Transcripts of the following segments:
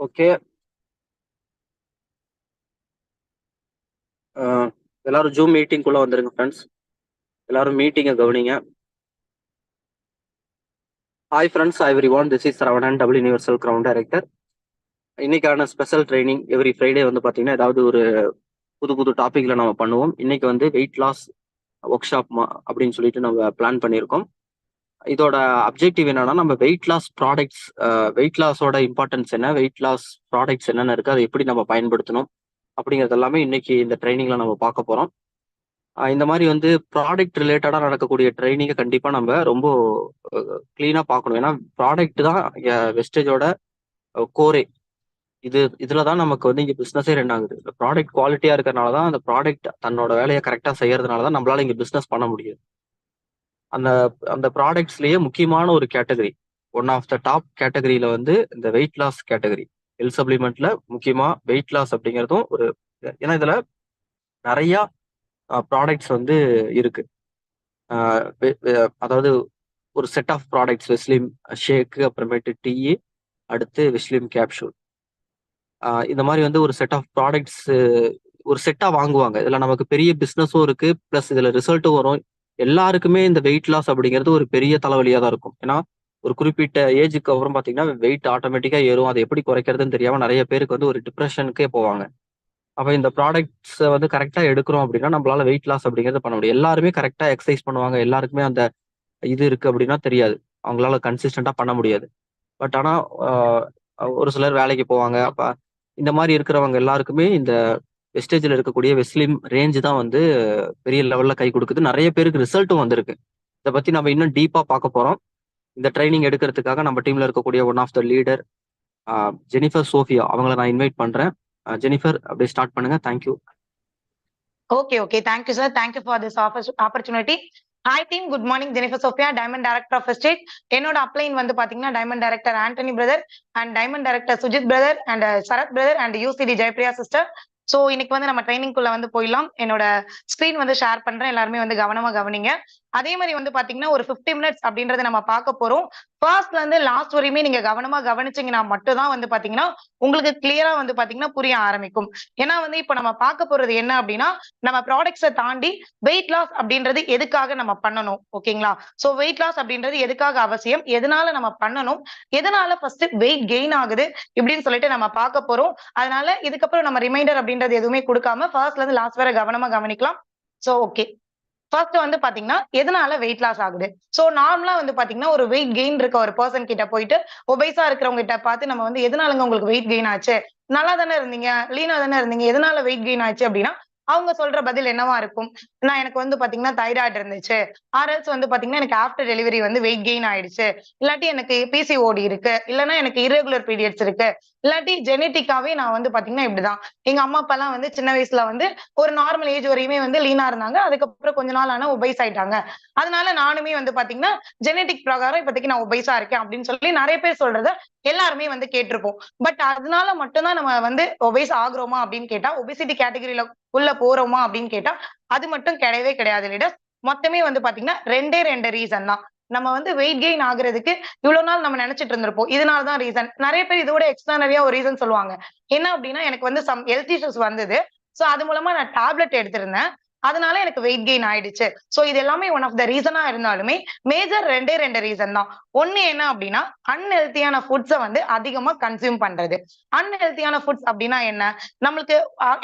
Okay. அ எல்லாரும் zoom மீட்டிங்குள்ள வந்துருங்க friends. எல்லாரும் மீட்டிங்க கவனிங்க. Hi friends, hi everyone. This is Saravanan, double universal ground director. இன்னைக்கான ஸ்பெஷல் ட்ரைனிங் எவ்ரி ஃப்ரைடே வந்து பார்த்தீங்கன்னா, ஏதாவது ஒரு புது புது டாபிக்ல நம்ம பண்ணுவோம். இன்னைக்கு வந்து வெயிட் லாஸ் ஒர்க் ஷாப் அப்படின்னு சொல்லிட்டு நம்ம பிளான் பண்ணியிருக்கோம். இதோட அப்ஜெக்டிவ் என்னன்னா, நம்ம வெயிட் லாஸ் ப்ராடக்ட்ஸ், வெயிட் லாஸோட இம்பார்ட்டன்ஸ் என்ன, வெயிட் லாஸ் ப்ராடக்ட்ஸ் என்னென்ன இருக்கு, அதை எப்படி நம்ம பயன்படுத்தணும் அப்படிங்கிறது எல்லாமே இன்னைக்கு இந்த ட்ரைனிங்ல நம்ம பார்க்க போறோம். இந்த மாதிரி வந்து ப்ராடக்ட் ரிலேட்டடா நடக்கக்கூடிய ட்ரைனிங்கை கண்டிப்பா நம்ம ரொம்ப கிளீனா பார்க்கணும். ஏன்னா ப்ராடக்ட் தான் வெஸ்டேஜோட கோரே. இதுலதான் நமக்கு வந்து இங்க பிசினஸே ரன் ஆகுது. ப்ராடக்ட் குவாலிட்டியா இருக்கிறனால தான் அந்த ப்ராடக்ட் தன்னோட வேலையை கரெக்டா செய்யறதுனால தான் நம்மளால இங்க பிசினஸ் பண்ண முடியும். அந்த அந்த ப்ராடக்ட்ஸ்லயே முக்கியமான ஒரு category, one of the top கேட்டகரியில வந்து இந்த வெயிட் லாஸ் கேட்டகரி. ஹெல்த் சப்ளிமெண்ட்ல முக்கியமா வெயிட் லாஸ் அப்படிங்கிறதும் ஒரு, ஏன்னா இதுல நிறைய ப்ராடக்ட்ஸ் வந்து இருக்கு. அதாவது ஒரு set of products, Veslim shake, அப்புறமேட்டு டீ, அடுத்து வெஸ்லிம் கேப்சூல். இந்த மாதிரி வந்து ஒரு செட் ஆஃப் ப்ராடக்ட்ஸ் ஒரு செட்டா வாங்குவாங்க. இதுல நமக்கு பெரிய பிசினஸும் இருக்கு, பிளஸ் இதுல ரிசல்ட்டும் வரும். எல்லாருக்குமே இந்த வெயிட் லாஸ் அப்படிங்கிறது ஒரு பெரிய தலைவலியா தான் இருக்கும். ஏன்னா ஒரு குறிப்பிட்ட ஏஜுக்கு அப்புறம் பாத்தீங்கன்னா வெயிட் ஆட்டோமேட்டிக்கா ஏறும். அதை எப்படி குறைக்கிறதுன்னு தெரியாம நிறைய பேருக்கு வந்து ஒரு டிப்ரெஷனுக்கே போவாங்க. அப்ப இந்த ப்ராடக்ட்ஸ் வந்து கரெக்டா எடுக்கிறோம் அப்படின்னா நம்மளால வெயிட் லாஸ் அப்படிங்கிறது பண்ண முடியும். எல்லாருமே கரெக்டா எக்ஸசைஸ் பண்ணுவாங்க, எல்லாருக்குமே அந்த இது இருக்கு அப்படின்னா தெரியாது. அவங்களால கன்சிஸ்டண்டா பண்ண முடியாது. பட் ஆனா ஆஹ் ஒரு சிலர் வேலைக்கு போவாங்க. அப்ப இந்த மாதிரி இருக்கிறவங்க எல்லாருக்குமே இந்த வெஸ்டேஜ்ல இருக்கக்கூடிய வெஸ்லிம் ரேஞ்ச் தான் வந்து பெரிய லெவல்ல கை கொடுக்குது. நிறைய பேருக்கு ரிசல்ட்டும் வந்திருக்கு. இதை பத்தி நம்ம இன்னும் டீப்பா பார்க்க போறோம். இந்த ட்ரைனிங் எடுக்கிறதுக்காக நம்ம டீம்ல இருக்கக்கூடிய one of the leader Jennifer Sophia, அவங்கள நான் இன்வைட் பண்றேன். ஜெனிஃபர், அப்படியே ஸ்டார்ட் பண்ணுங்க. Thank you. Okay. Thank you, sir. Thank you for this opportunity. Hi team, good morning. Jennifer Sophia, Diamond Director of Estate. என்னோட அப்ளைன் வந்து பாத்தீங்கன்னா diamond director Antony brother and diamond director Sujith brother and Sarath brother and UCD Jayapriya sister. So இன்னைக்கு வந்து நம்ம ட்ரைனிங்குள்ள வந்து போயிடலாம். என்னோட screen வந்து ஷேர் பண்றேன், எல்லாருமே வந்து கவனமா கவனிங்க. அதே மாதிரி வந்து பாத்தீங்கன்னா ஒரு 50 மினிட்ஸ் அப்படின்றத நம்ம பார்க்க போறோம். ஃபர்ஸ்ட்ல இருந்து லாஸ்ட் வரையுமே நீங்க கவனமா கவனிச்சீங்கன்னா மட்டும் தான் வந்து பாத்தீங்கன்னா உங்களுக்கு கிளியரா வந்து பாத்தீங்கன்னா புரிய ஆரம்பிக்கும். ஏன்னா வந்து இப்ப நம்ம பார்க்க போறது என்ன அப்படின்னா, நம்ம ப்ராடக்ட்ஸை தாண்டி வெயிட் லாஸ் அப்படின்றது எதுக்காக நம்ம பண்ணணும், ஓகேங்களா? சோ வெயிட் லாஸ் அப்படின்றது எதுக்காக அவசியம், எதனால நம்ம பண்ணணும், எதனால ஃபர்ஸ்ட் வெயிட் கெயின் ஆகுது இப்படின்னு சொல்லிட்டு நம்ம பார்க்க போறோம். அதனால இதுக்கப்புறம் நம்ம ரிமைண்டர் அப்படின்றது எதுவுமே கொடுக்காம ஃபர்ஸ்ட்ல இருந்து லாஸ்ட் வரை கவனமா கவனிக்கலாம். சோ ஓகே, ஃபர்ஸ்ட் வந்து பாத்தீங்கன்னா எதனால வெயிட் லாஸ் ஆகுது. சோ நார்மலா வந்து பாத்தீங்கன்னா ஒரு வெயிட் கெயின் இருக்க ஒரு பர்சன் கிட்ட போயிட்டு ஒபைஸா இருக்கிறவங்க கிட்ட பார்த்து நம்ம வந்து எதனாலங்க உங்களுக்கு வெயிட் கெயின் ஆச்சு, நல்லா தானே இருந்தீங்க, லீனா தானே இருந்தீங்க, எதனால வெயிட் கெயின் ஆச்சு அப்படின்னா அவங்க சொல்ற பதில் என்னவா இருக்கும்? நான் எனக்கு வந்து பாத்தீங்கன்னா தைராய்டு இருந்துச்சு, ஆர்எல்ஸ் வந்து பாத்தீங்கன்னா எனக்கு ஆஃப்டர் டெலிவரி வந்து வெயிட் கெயின் ஆயிடுச்சு, இல்லாட்டி எனக்கு பிசிஓடி இருக்கு, இல்லைன்னா எனக்கு இரகுலர் பீரியட்ஸ் இருக்கு, இல்லாட்டி ஜெனட்டிக்காவே நான் வந்து பாத்தீங்கன்னா இப்படிதான், எங்க அம்மா அப்பா எல்லாம் வந்து சின்ன வயசுல வந்து ஒரு நார்மல் ஏஜ் வரையுமே வந்து லீனா இருந்தாங்க, அதுக்கப்புறம் கொஞ்ச நாள் ஆனா ஒபைஸ் ஆயிட்டாங்க, அதனால நானுமே வந்து பாத்தீங்கன்னா ஜெனட்டிக் பிரகாரம் இப்போதைக்கு நான் ஒபைஸா இருக்கேன் அப்படின்னு சொல்லி நிறைய பேர் சொல்றத எல்லாருமே வந்து கேட்டிருப்போம். பட் அதனால மட்டும்தான் நம்ம வந்து ஒபைஸ் ஆகுறோமா அப்படின்னு கேட்டா, ஒபிசிட்டி கேட்டகரியில உள்ள போறோமா அப்படின்னு கேட்டா அது மட்டும் கிடையவே கிடையாது லீடர்ஸ். மொத்தமே வந்து பாத்தீங்கன்னா ரெண்டு ரீசன் தான். நம்ம வந்து வெயிட் கெயின் ஆகுறதுக்கு இவ்வளவு நாள் நம்ம நினைச்சிட்டு இருந்திருப்போம், இதனாலதான் ரீசன். நிறைய பேர் இதோட எக்ஸ்ட்ரா நிறைய ஒரு ரீசன் சொல்லுவாங்க. என்ன அப்படின்னா எனக்கு வந்து சம் ஹெல்த் இஷ்யூஸ் வந்தது, சோ அது மூலமா நான் டேப்லெட் எடுத்திருந்தேன், அதனால எனக்கு வெயிட் கெயின் ஆயிடுச்சு. சோ இது எல்லாமே ஒன் ஆஃப் த ரீசனா இருந்தாலுமே மேஜர் ரெண்டு ரீசன் தான். ஒண்ணு என்ன அப்படின்னா அன்ஹெல்த்தியான ஃபுட்ஸை வந்து அதிகமா கன்சியூம் பண்றது. அன்ஹெல்த்தியான ஃபுட்ஸ் அப்படின்னா என்ன, நம்மளுக்கு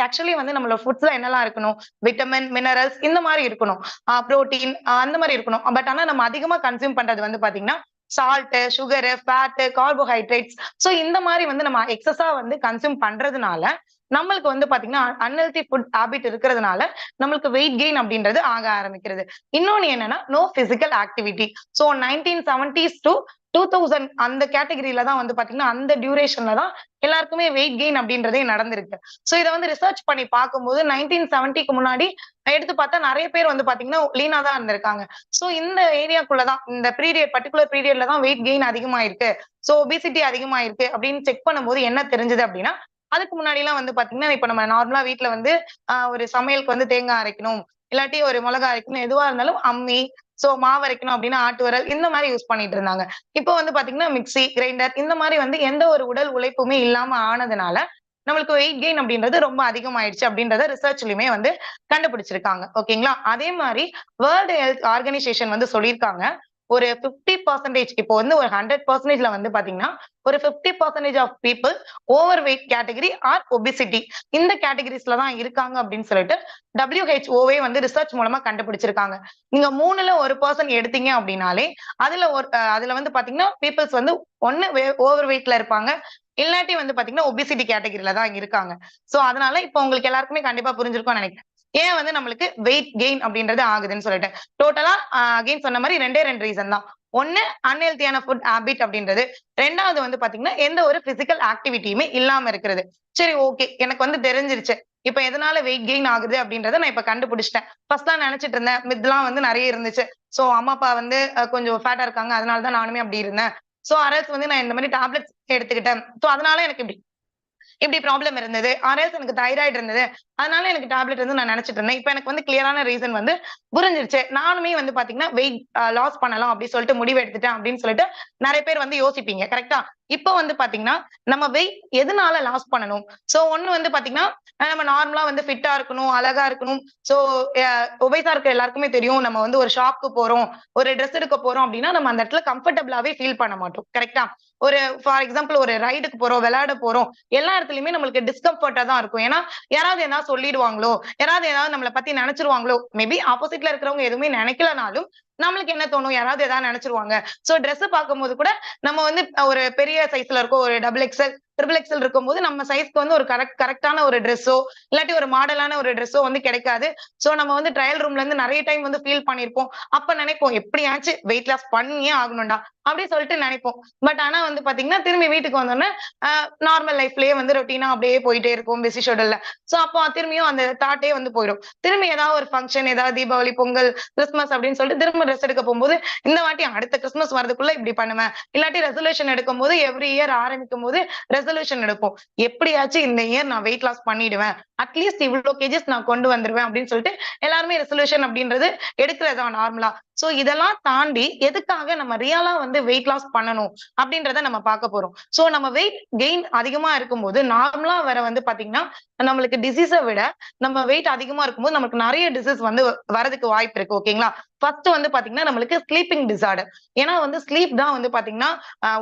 ஆக்சுவலி வந்து நம்மளோட ஃபுட்ஸ்ல என்னெல்லாம் இருக்கணும், விட்டமின், மினரல்ஸ் இந்த மாதிரி இருக்கணும், புரோட்டீன் அந்த மாதிரி இருக்கணும். பட் ஆனா நம்ம அதிகமா கன்சியூம் பண்றது வந்து பாத்தீங்கன்னா salt, sugar, fat, carbohydrates. So இந்த மாதிரி வந்து நம்ம எக்ஸஸா வந்து கன்சியூம் பண்றதுனால நம்மளுக்கு வந்து பாத்தீங்கன்னா அன்ஹெல்தி ஃபுட் ஹாபிட் இருக்கிறதுனால நம்மளுக்கு வெயிட் கெயின் அப்படின்றது ஆக ஆரம்பிக்கிறது. இன்னொன்னு என்னன்னா no physical activity. So 1970s to 2000 அந்த கேட்டகரியில தான் வந்து பாத்தீங்கன்னா அந்த டியூரேஷன்ல தான் எல்லாருக்குமே வெயிட் கெயின் அப்படின்றதே நடந்திருக்கு. சோ இதை வந்து ரிசர்ச் பண்ணி பார்க்கும்போது 1970க்கு முன்னாடி எடுத்து பார்த்தா நிறைய பேர் வந்து பாத்தீங்கன்னா லீனா தான் இருந்திருக்காங்க. சோ இந்த ஏரியாக்குள்ளதான் இந்த பீரியட் பர்டிகுலர் பீரியட்ல தான் வெயிட் கெயின் அதிகமா இருக்கு, சோ ஒபிசிட்டி அதிகமா இருக்கு அப்படின்னு செக் பண்ணும்போது என்ன தெரிஞ்சது அப்படின்னா, அதுக்கு முன்னாடி எல்லாம் வந்து பாத்தீங்கன்னா இப்ப நம்ம நார்மலா வீட்டுல வந்து ஒரு சமையலுக்கு வந்து தேங்காய் அரைக்கணும், இல்லாட்டி ஒரு மிளகாய் அரைக்கணும், எதுவா இருந்தாலும் அம்மி, சோ மாவு அரைக்கணும் அப்படின்னா ஆட்டு விரல் இந்த மாதிரி யூஸ் பண்ணிட்டு இருந்தாங்க. இப்போ வந்து பாத்தீங்கன்னா மிக்ஸி, கிரைண்டர் இந்த மாதிரி வந்து எந்த ஒரு உடல் உழைப்புமே இல்லாம ஆனதுனால நம்மளுக்கு வெயிட் கெயின் அப்படின்றது ரொம்ப அதிகமாயிடுச்சு அப்படின்றத ரிசர்ச்லயுமே வந்து கண்டுபிடிச்சிருக்காங்க. ஓகேங்களா? அதே மாதிரி வேர்ல்டு ஹெல்த் ஆர்கனைசேஷன் வந்து சொல்லியிருக்காங்க. ஒரு 50% இப்போ வந்து ஒரு 100%ல வந்து பாத்தீங்கன்னா, ஒரு 50% of people overweight category or obesity இந்த கேட்டகரிஸ்ல தான் இருக்காங்க அப்படின்னு சொல்லிட்டு WHOவே வந்து ரிசர்ச் மூலமா கண்டுபிடிச்சிருக்காங்க. நீங்க 3ல 1% எடுத்தீங்க அப்படின்னாலே, அதுல வந்து பாத்தீங்கன்னா, பீப்பிள்ஸ் வந்து ஒண்ணு ஓவர் வெயிட்ல இருப்பாங்க. இல்லாட்டி வந்து பாத்தீங்கன்னா, ஒபிசிட்டி கேட்டகரில தான் இருக்காங்க. சோ அதனால இப்ப உங்களுக்கு எல்லாருக்குமே கண்டிப்பா புரிஞ்சிருக்கும்னு நினைக்கிறேன். ஏன் வந்து நம்மளுக்கு வெயிட் கெயின் அப்படின்றது ஆகுதுன்னு சொல்லிட்டு. டோட்டலா அகைன் சொன்ன மாரி 2 ரீசன் தான். ஒண்ணு அன்ஹெல்தியான ஃபுட் ஹேபிட் அப்படின்றது. 2வது வந்து பாத்தீங்கன்னா, எந்த ஒரு பிசிக்கல் ஆக்டிவிட்டியுமே இல்லாம இருக்கிறது. சரி ஓகே. எனக்கு வந்து தெரிஞ்சிருச்சு. இப்ப எதனால வெயிட் கெயின் ஆகுது அப்படின்றத நான் இப்ப கண்டுபிடிச்சுட்டேன். ஃபர்ஸ்ட்லாம் நினைச்சுட்டு இருந்தேன். மித்லாம் வந்து நெறைய இருந்துச்சு. சோ அம்மா, அப்பா வந்து கொஞ்சம் ஃபேட்டா இருக்காங்க. அதனால தான் நானுமே அப்படி இருந்தேன். சோ அரேல்ஸ் வந்து நான் இந்த மாரி டேப்லெட்ஸ் எடுத்துக்கிட்டேன். சோ அதனால எனக்கு இப்படி இப்படி ப்ராப்ளம் இருந்தது. ஆர்எல்ஸ் எனக்கு தைராய்டு இருந்தது. அதனால எனக்கு டேப்லெட் வந்து நான் நினைச்சுட்டு இருந்தேன். இப்ப எனக்கு வந்து கிளியரான ரீசன் வந்து புரிஞ்சிருச்சு. நானுமே வந்து பாத்தீங்கன்னா, வெயிட் லாஸ் பண்ணலாம் அப்படின்னு சொல்லிட்டு முடிவு எடுத்துட்டேன் அப்படின்னு சொல்லிட்டு நெறைய பேர் வந்து யோசிப்பீங்க. கரெக்ட்டா? இப்ப வந்து பாத்தீங்கன்னா, நம்ம வெயிட் எதனால லாஸ் பண்ணணும்? சோ ஒண்ணு வந்து பாத்தீங்கன்னா, நம்ம நார்மலா வந்து ஃபிட்டா இருக்கணும், அழகா இருக்கணும். சோ அ ஒபேஸா இருக்க எல்லாருக்குமே தெரியும். நம்ம வந்து ஒரு ஷாப்க்கு போறோம், ஒரு ட்ரெஸ் எடுக்க போறோம் அப்படின்னா, நம்ம அந்த இடத்துல கம்ஃபர்டபுளாவே ஃபீல் பண்ண மாட்டோம். கரெக்ட்டா? ஒரு ஃபார் எக்ஸாம்பிள் ஒரு ரைடுக்கு போறோம், விளையாட போறோம். எல்லா இடத்துலயுமே நம்மளுக்கு டிஸ்கம்ஃபர்ட்டா தான் இருக்கும். ஏன்னா, யாராவது எதாவது சொல்லிடுவாங்களோ, யாராவது ஏதாவது நம்மள பத்தி நெனச்சுருவாங்களோ, மேபி ஆப்போசிட்ல இருக்கிறவங்க எதுவுமே நெனைக்கலனாலும், நம்மளுக்கு என்ன தோணும்? யாராவது ஏதாவது நெனச்சுருவாங்க. சோ ட்ரெஸ் பார்க்கும்போது கூட நம்ம வந்து ஒரு பெரிய சைஸ்ல இருக்கோம். ஒரு டபுள் எக்ஸ்எல், ட்ரிபிள் எக்ஸ்எல் இருக்கும்போது நம்ம சைஸ்க்கு வந்து ஒரு கரெக்ட்டான ஒரு ட்ரெஸ்ஸோ, இல்லாட்டி ஒரு மாடலான ஒரு ட்ரெஸ்ஸோ வந்து கிடைக்காது. சோ நம்ம வந்து ட்ரையல் ரூம்ல இருந்து நெறைய டைம் வந்து ஃபீல் பண்ணியிருப்போம். அப்ப நெனைப்போம், எப்படியாச்சும் வெயிட் லாஸ் பண்ணியே ஆகணும்டா, அப்படி சொல்லிட்டு நெனைப்போம். பட் ஆனா வந்து பாத்தீங்கன்னா, திரும்பி வீட்டுக்கு வந்தோனே, அ நார்மல் லைஃப்லயே வந்து ரொட்டீனா அப்படியே போயிட்டே இருக்கும் பிஸி ஷெட்யூல்ல. சோ அப்போ திரும்பியும் அந்த தாட்டே வந்து போயிடும். திரும்பி ஏதாவது ஒரு ஃபங்ஷன், ஏதாவது தீபாவளி, பொங்கல், கிறிஸ்துமஸ் அப்படின்னு சொல்லிட்டு திரும்ப ட்ரெஸ் எடுக்க போகும்போது, இந்த வாட்டி அடுத்த கிறிஸ்துமஸ் வரதுக்குள்ள இப்படி பண்ணுவேன். இல்லாட்டி ரெசல்யூஷன் எடுக்கும்போது எவ்ரி இயர் ஆரம்பிக்கும்போது ரெசல்யூஷன் எடுப்போம். எப்படியாச்சும் இந்த இயர் நான் வெயிட் லாஸ் பண்ணிடுவேன். அட்லீஸ்ட் இவ்ளோ கேஜஸ் நான் கொண்டு வந்துருவேன் அப்படின்னு சொல்லிட்டு எல்லாருமே ரெசல்யூஷன் அப்படின்றது எடுக்கிறது தான் நார்மலா. சோ இதெல்லாம் தாண்டி எதுக்காக நம்ம ரியலா வந்து வெயிட் லாஸ் பண்ணணும் அப்படின்றத நம்ம பார்க்க போறோம். சோ நம்ம வெயிட் கெயின் அதிகமா இருக்கும்போது நார்மலா வர வந்து பாத்தீங்கன்னா, நம்மளுக்கு டிசீஸ விட நம்ம வெயிட் அதிகமா இருக்கும்போது நமக்கு நெறைய டிசீஸ் வந்து வரதுக்கு வாய்ப்பு இருக்கு. ஓகேங்களா? ஃபர்ஸ்ட் வந்து பாத்தீங்கன்னா, நம்மளுக்கு ஸ்லீப்பிங் டிஸார்டர். ஏன்னா வந்து ஸ்லீப் தான் வந்து பாத்தீங்கன்னா,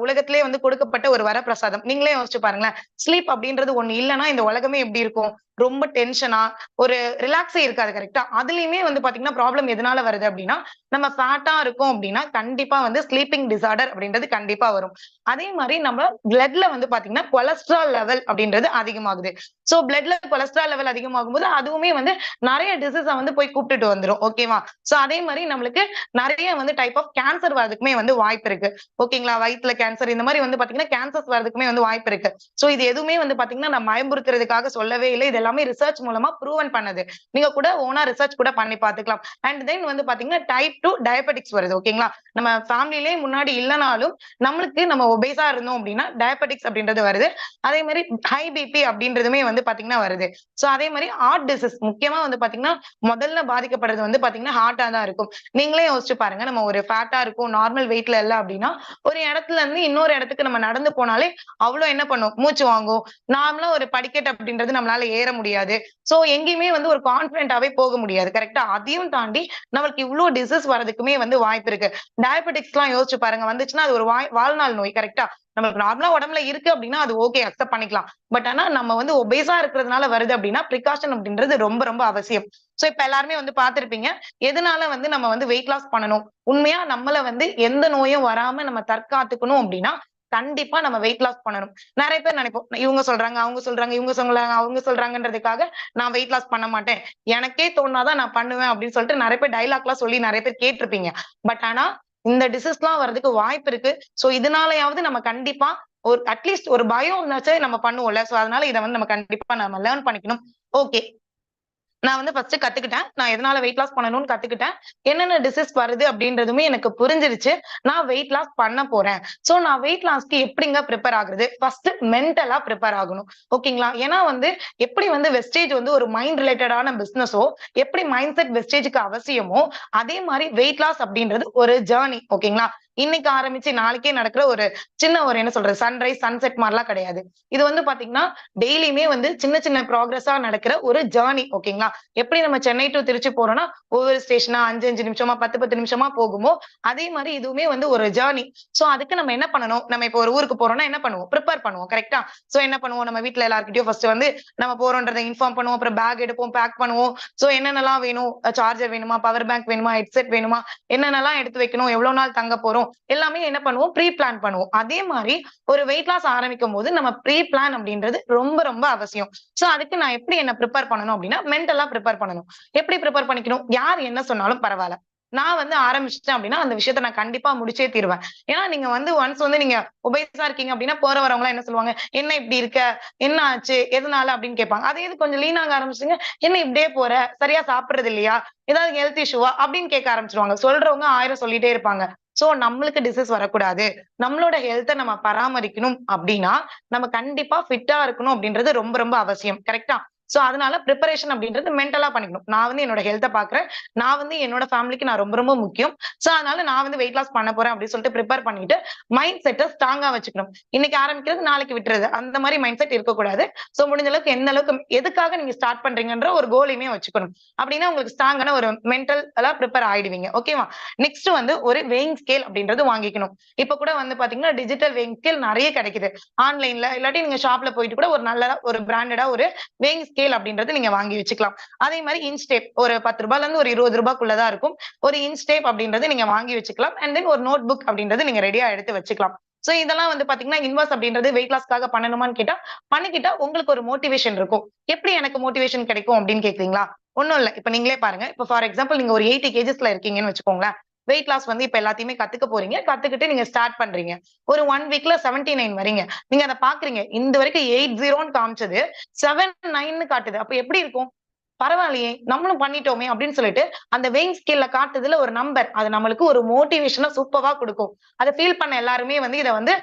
உலகத்திலேயே வந்து கொடுக்கப்பட்ட ஒரு வரப்பிரசாதம். நீங்களே யோசிச்சு பாருங்களேன். ஸ்லீப் அப்படின்றது ஒண்ணு இல்லன்னா இந்த உலகமே எப்படி இருக்கும்? ரொம்ப டென்ஷனா, ஒரு ரிலாக்ஸே இருக்காது. கரெக்ட்டா? அதுலயுமே வந்து பாத்தீங்கன்னா, ப்ராப்ளம் எதனால வருது அப்படின்னா, நம்ம ஃபேட்டா இருக்கோம் அப்படின்னா, கண்டிப்பா வந்து ஸ்லீப்பிங் டிஸார்டர் அப்படின்றது கண்டிப்பா வரும். அதே மாரி நம்ம பிளட்ல வந்து பாத்தீங்கன்னா, கொலஸ்ட்ரால் லெவல் அப்படின்றது அதிகமாகுது. சோ பிளட்ல கொலஸ்ட்ரால் லெவல் அதிகமாகும்போது, அதுவுமே வந்து நெறைய டிசீஸ வந்து போய் கூப்பிட்டுட்டு வந்துரும். ஓகேவா? சோ அதே மாரி நம்மளுக்கு நெறைய வந்து டைப் ஆஃப் கேன்சர் வரதுக்குமே வந்து வாய்ப்பு இருக்கு. ஓகேங்களா? வயித்துல கேன்சர் இந்த மாரி வந்து பாத்தீங்கன்னா, கேன்சர்ஸ் வரதுக்குமே வந்து வாய்ப்பு இருக்கு. சோ இது எதுவுமே வந்து பாத்தீங்கன்னா, நான் பயமுறுத்துறதுக்காக சொல்லவே இல்ல. இது எல்லாமே ரிசர்ச் மூலமா ப்ரூவன் பண்ணது. நீங்க கூட ஓனா ரிசர்ச் கூட பண்ணி பாத்துக்கலாம். அண்ட் தென் வந்து பாத்தீங்கன்னா, டைப் 2 டயபெட்டிக்ஸ் வருது. ஓகேங்களா? நம்ம ஃபேமிலிலயே முன்னாடி இல்லனாலும், நம்மளுக்கு நம்ம ஒபேஸா இருந்தோம் அப்டின்னா, டயபெட்டிக்ஸ் அப்படின்றது வருது. அதே மாரி ஹை பிபி அப்படின்றதுமே வந்து பாத்தீங்கன்னா வருது. சோ அதே மாரி ஹார்ட் டிசீஸ் முக்கியமா வந்து பாத்தீங்கன்னா, முதல்ல பாதிக்கப்படுறது வந்து பாத்தீங்கன்னா, ஹார்ட்டா தான் இருக்கும். நீங்களே யோசிச்சு பாருங்க. நம்ம ஒரு ஃபேட்டா இருக்கோம், நார்மல் வெயிட்ல இல்ல அப்டின்னா, ஒரு இடத்துல இருந்து இன்னொரு இடத்துக்கு நம்ம நடந்து போனாலே, அவ்ளோ என்ன பண்ணும்? மூச்சு வாங்கும். நார்மலா ஒரு படிக்கட்டு அப்படின்றது நம்மளால ஏற முடியாது. சோ எங்கேயுமே வந்து ஒரு கான்ஃபிடென்ட்டாவே போக முடியாது. கரெக்ட்டா? அதையும் தாண்டி நம்மளுக்கு இவ்ளோ டிசீஸ் வரதுக்குமே வந்து வாய்ப்பு இருக்கு. டயபெட்டிக்ஸ்லாம் யோசிச்சு பாருங்க. வந்துச்சுன்னா அது ஒரு வாழ்நாள் நோய். கரெக்ட்டா? நமக்கு நார்மலா உடம்புல இருக்கு அப்டின்னா, அது ஓகே அக்செப்ட் பண்ணிக்கலாம். பட் ஆனா நம்ம வந்து ஒபேஸா இருக்கிறதுனால வருது அப்டின்னா, பிரிகாஷன் அப்படின்றது ரொம்ப ரொம்ப அவசியம். சோ இப்ப எல்லாருமே வந்து பார்த்திருப்பீங்க. எதனால வந்து நம்ம வந்து வெயிட் லாஸ் பண்ணணும்? உண்மையா நம்மள வந்து எந்த நோயும் வராம நம்ம தற்காத்துக்கணும் அப்டின்னா, கண்டிப்பா நம்ம வெயிட் லாஸ் பண்ணணும். நெறைய பேர் நெனைப்போம். இவங்க சொல்றாங்க, அவங்க சொல்றாங்க, இவங்க சொல்றாங்க, அவங்க சொல்றாங்கன்றதுக்காக நான் வெயிட் லாஸ் பண்ண மாட்டேன். எனக்கே தோணுனா தான் நான் பண்ணுவேன் அப்படின்னு சொல்லிட்டு நெறைய பேர் டயலாக்லாம் சொல்லி நெறைய பேர் கேட்டுருப்பீங்க. பட் ஆனா இந்த டிசீஸ்லாம் வர்றதுக்கு வாய்ப்பு இருக்கு. சோ இதனாலயாவது நம்ம கண்டிப்பா ஒரு அட்லீஸ்ட் ஒரு பயம் இருந்தாச்சும் நம்ம பண்ணுவோம்ல. சோ அதனால இத வந்து நம்ம கண்டிப்பா நம்ம லேர்ன் பண்ணிக்கணும். ஓகே. நான் வந்து ஃபர்ஸ்ட் கத்துக்கிட்டேன். நான் எதனால வெயிட் லாஸ் பண்ணணும்னு கத்துக்கிட்டேன். என்னென்ன டிசீஸ் வருது அப்படின்றதுமே எனக்கு புரிஞ்சிருச்சு. நான் வெயிட் லாஸ் பண்ண போறேன். சோ நான் வெயிட் லாஸ்க்கு எப்படிங்க பிரிப்பேர் ஆகுறது? ஃபர்ஸ்ட் மென்டலா பிரிப்பேர் ஆகணும். ஓகேங்களா? ஏன்னா வந்து எப்படி வந்து வெஸ்டேஜ் வந்து ஒரு மைண்ட் ரிலேட்டடான பிசினஸோ, எப்படி மைண்ட் செட் வெஸ்டேஜ்க்கு அவசியமோ, அதே மாரி வெயிட் லாஸ் அப்படின்றது ஒரு ஜர்னி. ஓகேங்களா? இன்னைக்கு ஆரம்பிச்சு நாளைக்கே நடக்கிற ஒரு சின்ன ஒரு என்ன சொல்றது சன்ரைஸ், சன்செட் மாரிலாம் கிடையாது. இது வந்து பாத்தீங்கன்னா, டெய்லியுமே வந்து சின்ன சின்ன ப்ராக்ரஸா நடக்கிற ஒரு ஜர்னி. ஓகேங்களா? எப்படி நம்ம சென்னை டூ திருச்சி போறோம்னா, ஒவ்வொரு ஸ்டேஷனா 5, 5 நிமிஷமா, 10, 10 நிமிஷமா போகுமோ, அதே மாரி இதுவுமே வந்து ஒரு ஜர்னி. சோ அதுக்கு நம்ம என்ன பண்ணணும்? நம்ம இப்போ ஒரு ஊருக்கு போறோம்னா என்ன பண்ணுவோம்? பிரிப்பேர் பண்ணுவோம். கரெக்ட்டா? சோ என்ன பண்ணுவோம்? நம்ம வீட்ல எல்லார்கிட்டயும் ஃபர்ஸ்ட் வந்து நம்ம போறோம்ன்றத இன்ஃபார்ம் பண்ணுவோம். அப்புறம் பேக் எடுப்போம், பேக் பண்ணுவோம். சோ என்னென்னலாம் வேணும்? சார்ஜர் வேணுமா? பவர் பேங்க் வேணுமா? ஹெட்செட் வேணுமா? என்னென்னலாம் எடுத்து வைக்கணும்? எவ்வளவு நாள் தங்க போறோம்? எல்லாமே என்ன பண்ணுவோம்? ப்ரீ பிளான் பண்ணுவோம். அதே மாரி ஒரு வெயிட் லாஸ் ஆரம்பிக்கும்போது நம்ம ப்ரீ பிளான் அப்படின்றது ரொம்ப ரொம்ப அவசியம். சோ அதுக்கு நான் எப்படி என்ன பிரிப்பேர் பண்ணணும் அப்படின்னா, மென்டலா பிரிப்பேர் பண்ணணும். எப்படி பிரிப்பேர் பண்ணிக்கணும்? யார் என்ன சொன்னாலும் பரவால்ல. நான் வந்து ஆரம்பிச்சுட்டேன் அப்படின்னா, அந்த விஷயத்த நான் கண்டிப்பா முடிச்சே தீருவேன். ஏன்னா நீங்க வந்து ஒன்ஸ் வந்து நீங்க ஒபேஸா இருக்கீங்க அப்படின்னா, போற வரவங்கலாம் என்ன சொல்லுவாங்க? "என்ன இப்படி இருக்க? என்ன ஆச்சு? எதனால?" அப்படின்னு கேட்பாங்க. அதே இது கொஞ்சம் லீன் ஆக ஆரம்பிச்சுட்டீங்க, "என்ன இப்படியே போற? சரியா சாப்பிடுறது இல்லையா? ஏதாவது ஹெல்த் இஷ்யூவா?" அப்படின்னு கேட்க ஆரம்பிச்சுருவாங்க. சொல்றவங்க 1000 சொல்லிட்டே இருப்பாங்க. சோ நம்மளுக்கு டிசீஸ் வரக்கூடாது. நம்மளோட ஹெல்த்த நம்ம பராமரிக்கணும் அப்டின்னா, நம்ம கண்டிப்பா ஃபிட்டா இருக்கணும் அப்டின்றது ரொம்ப ரொம்ப அவசியம். கரெக்ட்டா? சோ அதனால பிரிப்பரேஷன் அப்டின்றது மென்டலா பண்ணிக்கணும். நான் வந்து என்னோட ஹெல்த்த பார்க்குறேன். நான் வந்து என்னோட ஃபேமிலிக்கு நான் ரொம்ப ரொம்ப முக்கியம். சோ அதனால நான் வந்து வெயிட் லாஸ் பண்ண போறேன் அப்டின்னு சொல்லிட்டு பிரிப்பேர் பண்ணிட்டு, மைண்ட் செட்ட ஸ்ட்ராங்கா வச்சுக்கணும். இன்னைக்கு ஆரம்பிக்கிறது, நாளைக்கு விட்டுறது. அந்த மாரி மைண்ட் செட் இருக்கக்கூடாது. சோ முடிஞ்ச அளவுக்கு எந்த அளவுக்கு எதுக்காக நீங்க ஸ்டார்ட் பண்றீங்கன்ற ஒரு கோலையுமே வச்சுக்கணும். அப்டின்னா உங்களுக்கு ஸ்ட்ராங்கான ஒரு மென்டலா பிரிப்பேர் ஆயிடுவீங்க. ஓகேவா? நெக்ஸ்ட் வந்து ஒரு வேயிங் ஸ்கேல் அப்படின்றது வாங்கிக்கணும். இப்ப கூட வந்து பாத்தீங்கன்னா, டிஜிட்டல் வேயிங் ஸ்கேல் நெறைய கிடைக்குது. ஆன்லைன்ல இல்லாட்டி நீங்க ஷாப்ல போயிட்டு கூட ஒரு நல்லதா ஒரு பிராண்டடா ஒரு வேயிங் ஸ்கேல் அப்படின்றது நீங்க வாங்கி வச்சுக்கலாம். அதே மாரி இன்ச் டேப் ஒரு ரூ. 10ல ஒரு ரூ. 20க்குள்ள தான் இருக்கும். ஒரு இன்ச் டேப் அப்படின்றது நீங்க வாங்கி வச்சுக்கலாம். அண்ட் தென் ஒரு நோட் புக் அப்படின்றது நீங்க ரெடியா எடுத்து வச்சுக்கலாம். சோ இதெல்லாம் வந்து பாத்தீங்கன்னா, இன்வெஸ்ட் அப்படின்றது வெயிட் லாஸ்க்காக பண்ணணுமான்னு கேட்டா, பண்ணிக்கிட்டா உங்களுக்கு ஒரு மோட்டிவேஷன் இருக்கும். எப்படி எனக்கு மோட்டிவேஷன் கிடைக்கும் அப்படின்னு கேட்கிறீங்களா? ஒண்ணும் இல்ல. இப்ப நீங்களே பாருங்க. இப்ப ஃபார் எக்ஸாம்பிள் நீங்க ஒரு 80 கேஜஸ்ல இருக்கீங்கன்னு வச்சுக்கோங்களேன். வெயிட் லாஸ் வந்து இப்ப எல்லாத்தையுமே கத்துக்க போறீங்க. கத்துக்கிட்டு நீங்க ஸ்டார்ட் பண்றீங்க. ஒரு 1 வீக்ல 79 வரீங்க. நீங்க அத பார்க்குறீங்க. இந்த வரைக்கும் 80ன்னு காமிச்சது 79ன்னு காட்டுது. அப்ப எப்படி இருக்கும்? பரவாயில்லையே! நம்மளும் பண்ணிட்டோமே! அப்படின்னு சொல்லிட்டு, அந்த வெயிங் ஸ்கேல்ல காட்டுதுல ஒரு நம்பர். அது நம்மளுக்கு ஒரு மோட்டிவேஷன சூப்பர்வா குடுக்கும். அத ஃபீல் பண்ண எல்லாருமே வந்து இத வந்து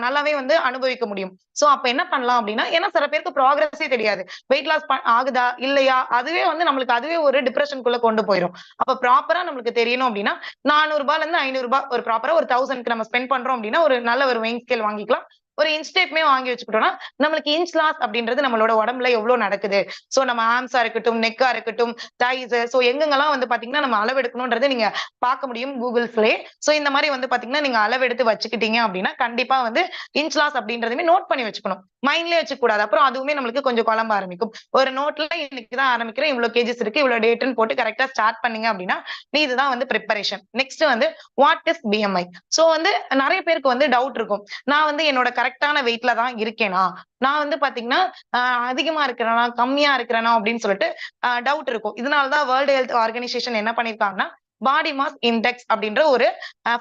நல்லாவே வந்து அனுபவிக்க முடியும். சோ அப்ப என்ன பண்ணலாம் அப்படின்னா, ஏன்னா சில பேருக்கு ப்ராக்ரஸே தெரியாது. வெயிட் லாஸ் ஆகுதா? இல்லையா? அதுவே வந்து நம்மளுக்கு அதுவே ஒரு டிப்ரஷனுக்குள்ள கொண்டு போயிரும். அப்ப ப்ராப்பரா நம்மளுக்கு தெரியணும் அப்படின்னா, ரூ. 400லேருந்து ரூ. 500 ஒரு ப்ராப்பரா ஒரு 1000க்கு நம்ம ஸ்பெண்ட் பண்றோம் அப்படின்னா, ஒரு நல்ல ஒரு வெயிங் ஸ்கேல் வாங்கிக்கலாம். ஒரு இன்ச் டேப்புமே வாங்கி வச்சுக்கிட்டோம்னா, நம்மளுக்கு இன்ச் லாஸ் அப்படின்றது நம்மளோட உடம்புல எவ்வளோ நடக்குது? சோ நம்ம ஆர்ம்ஸா இருக்கட்டும், நெக்கா இருக்கட்டும், தைஸ் சோ எங்கெங்கலாம் வந்து பாத்தீங்கன்னா, நம்ம அளவெடுக்கணும்ன்றத நீங்க பார்க்க முடியும் கூகுள்ஸ்லயே. சோ இந்த மாரி வந்து பாத்தீங்கன்னா, நீங்க அளவெடுத்து வச்சுக்கிட்டீங்க அப்படின்னா, கண்டிப்பா வந்து இன்ச் லாஸ் அப்படின்றதுமே நோட் பண்ணி வச்சுக்கணும். மைண்ட்லயே வச்சுக்க கூடாது. அப்புறம் அதுவுமே நம்மளுக்கு கொஞ்சம் குழம்ப ஆரம்பிக்கும். ஒரு நோட்ல இன்னைக்கு தான் ஆரம்பிக்கிறேன். இவ்ளோ கேஜஸ் இருக்கு. இவ்ளோ டேட்ன்னு போட்டு கரெக்ட்டா ஸ்டார்ட் பண்ணீங்க அப்படின்னா, இதுதான் வந்து பிரிப்பரேஷன். நெக்ஸ்ட் வந்து வாட் இஸ் பிஎம்ஐ? சோ வந்து நெறைய பேருக்கு வந்து டவுட் இருக்கும். நான் வந்து என்னோட கரெக்ட்டான வெயிட்ல தான் இருக்கேனா? நான் வந்து பாத்தீங்கன்னா, அ அதிகமா இருக்கிறேனா? கம்மியா இருக்கிறேனா? அப்படின்னு சொல்லிட்டு டவுட் இருக்கும். இதனால தான் வேர்ல்ட் ஹெல்த் ஆர்கனைசேஷன் என்ன பண்ணியிருக்காங்கன்னா, பாடி மாஸ் இண்டெக்ஸ் அப்படின்ற ஒரு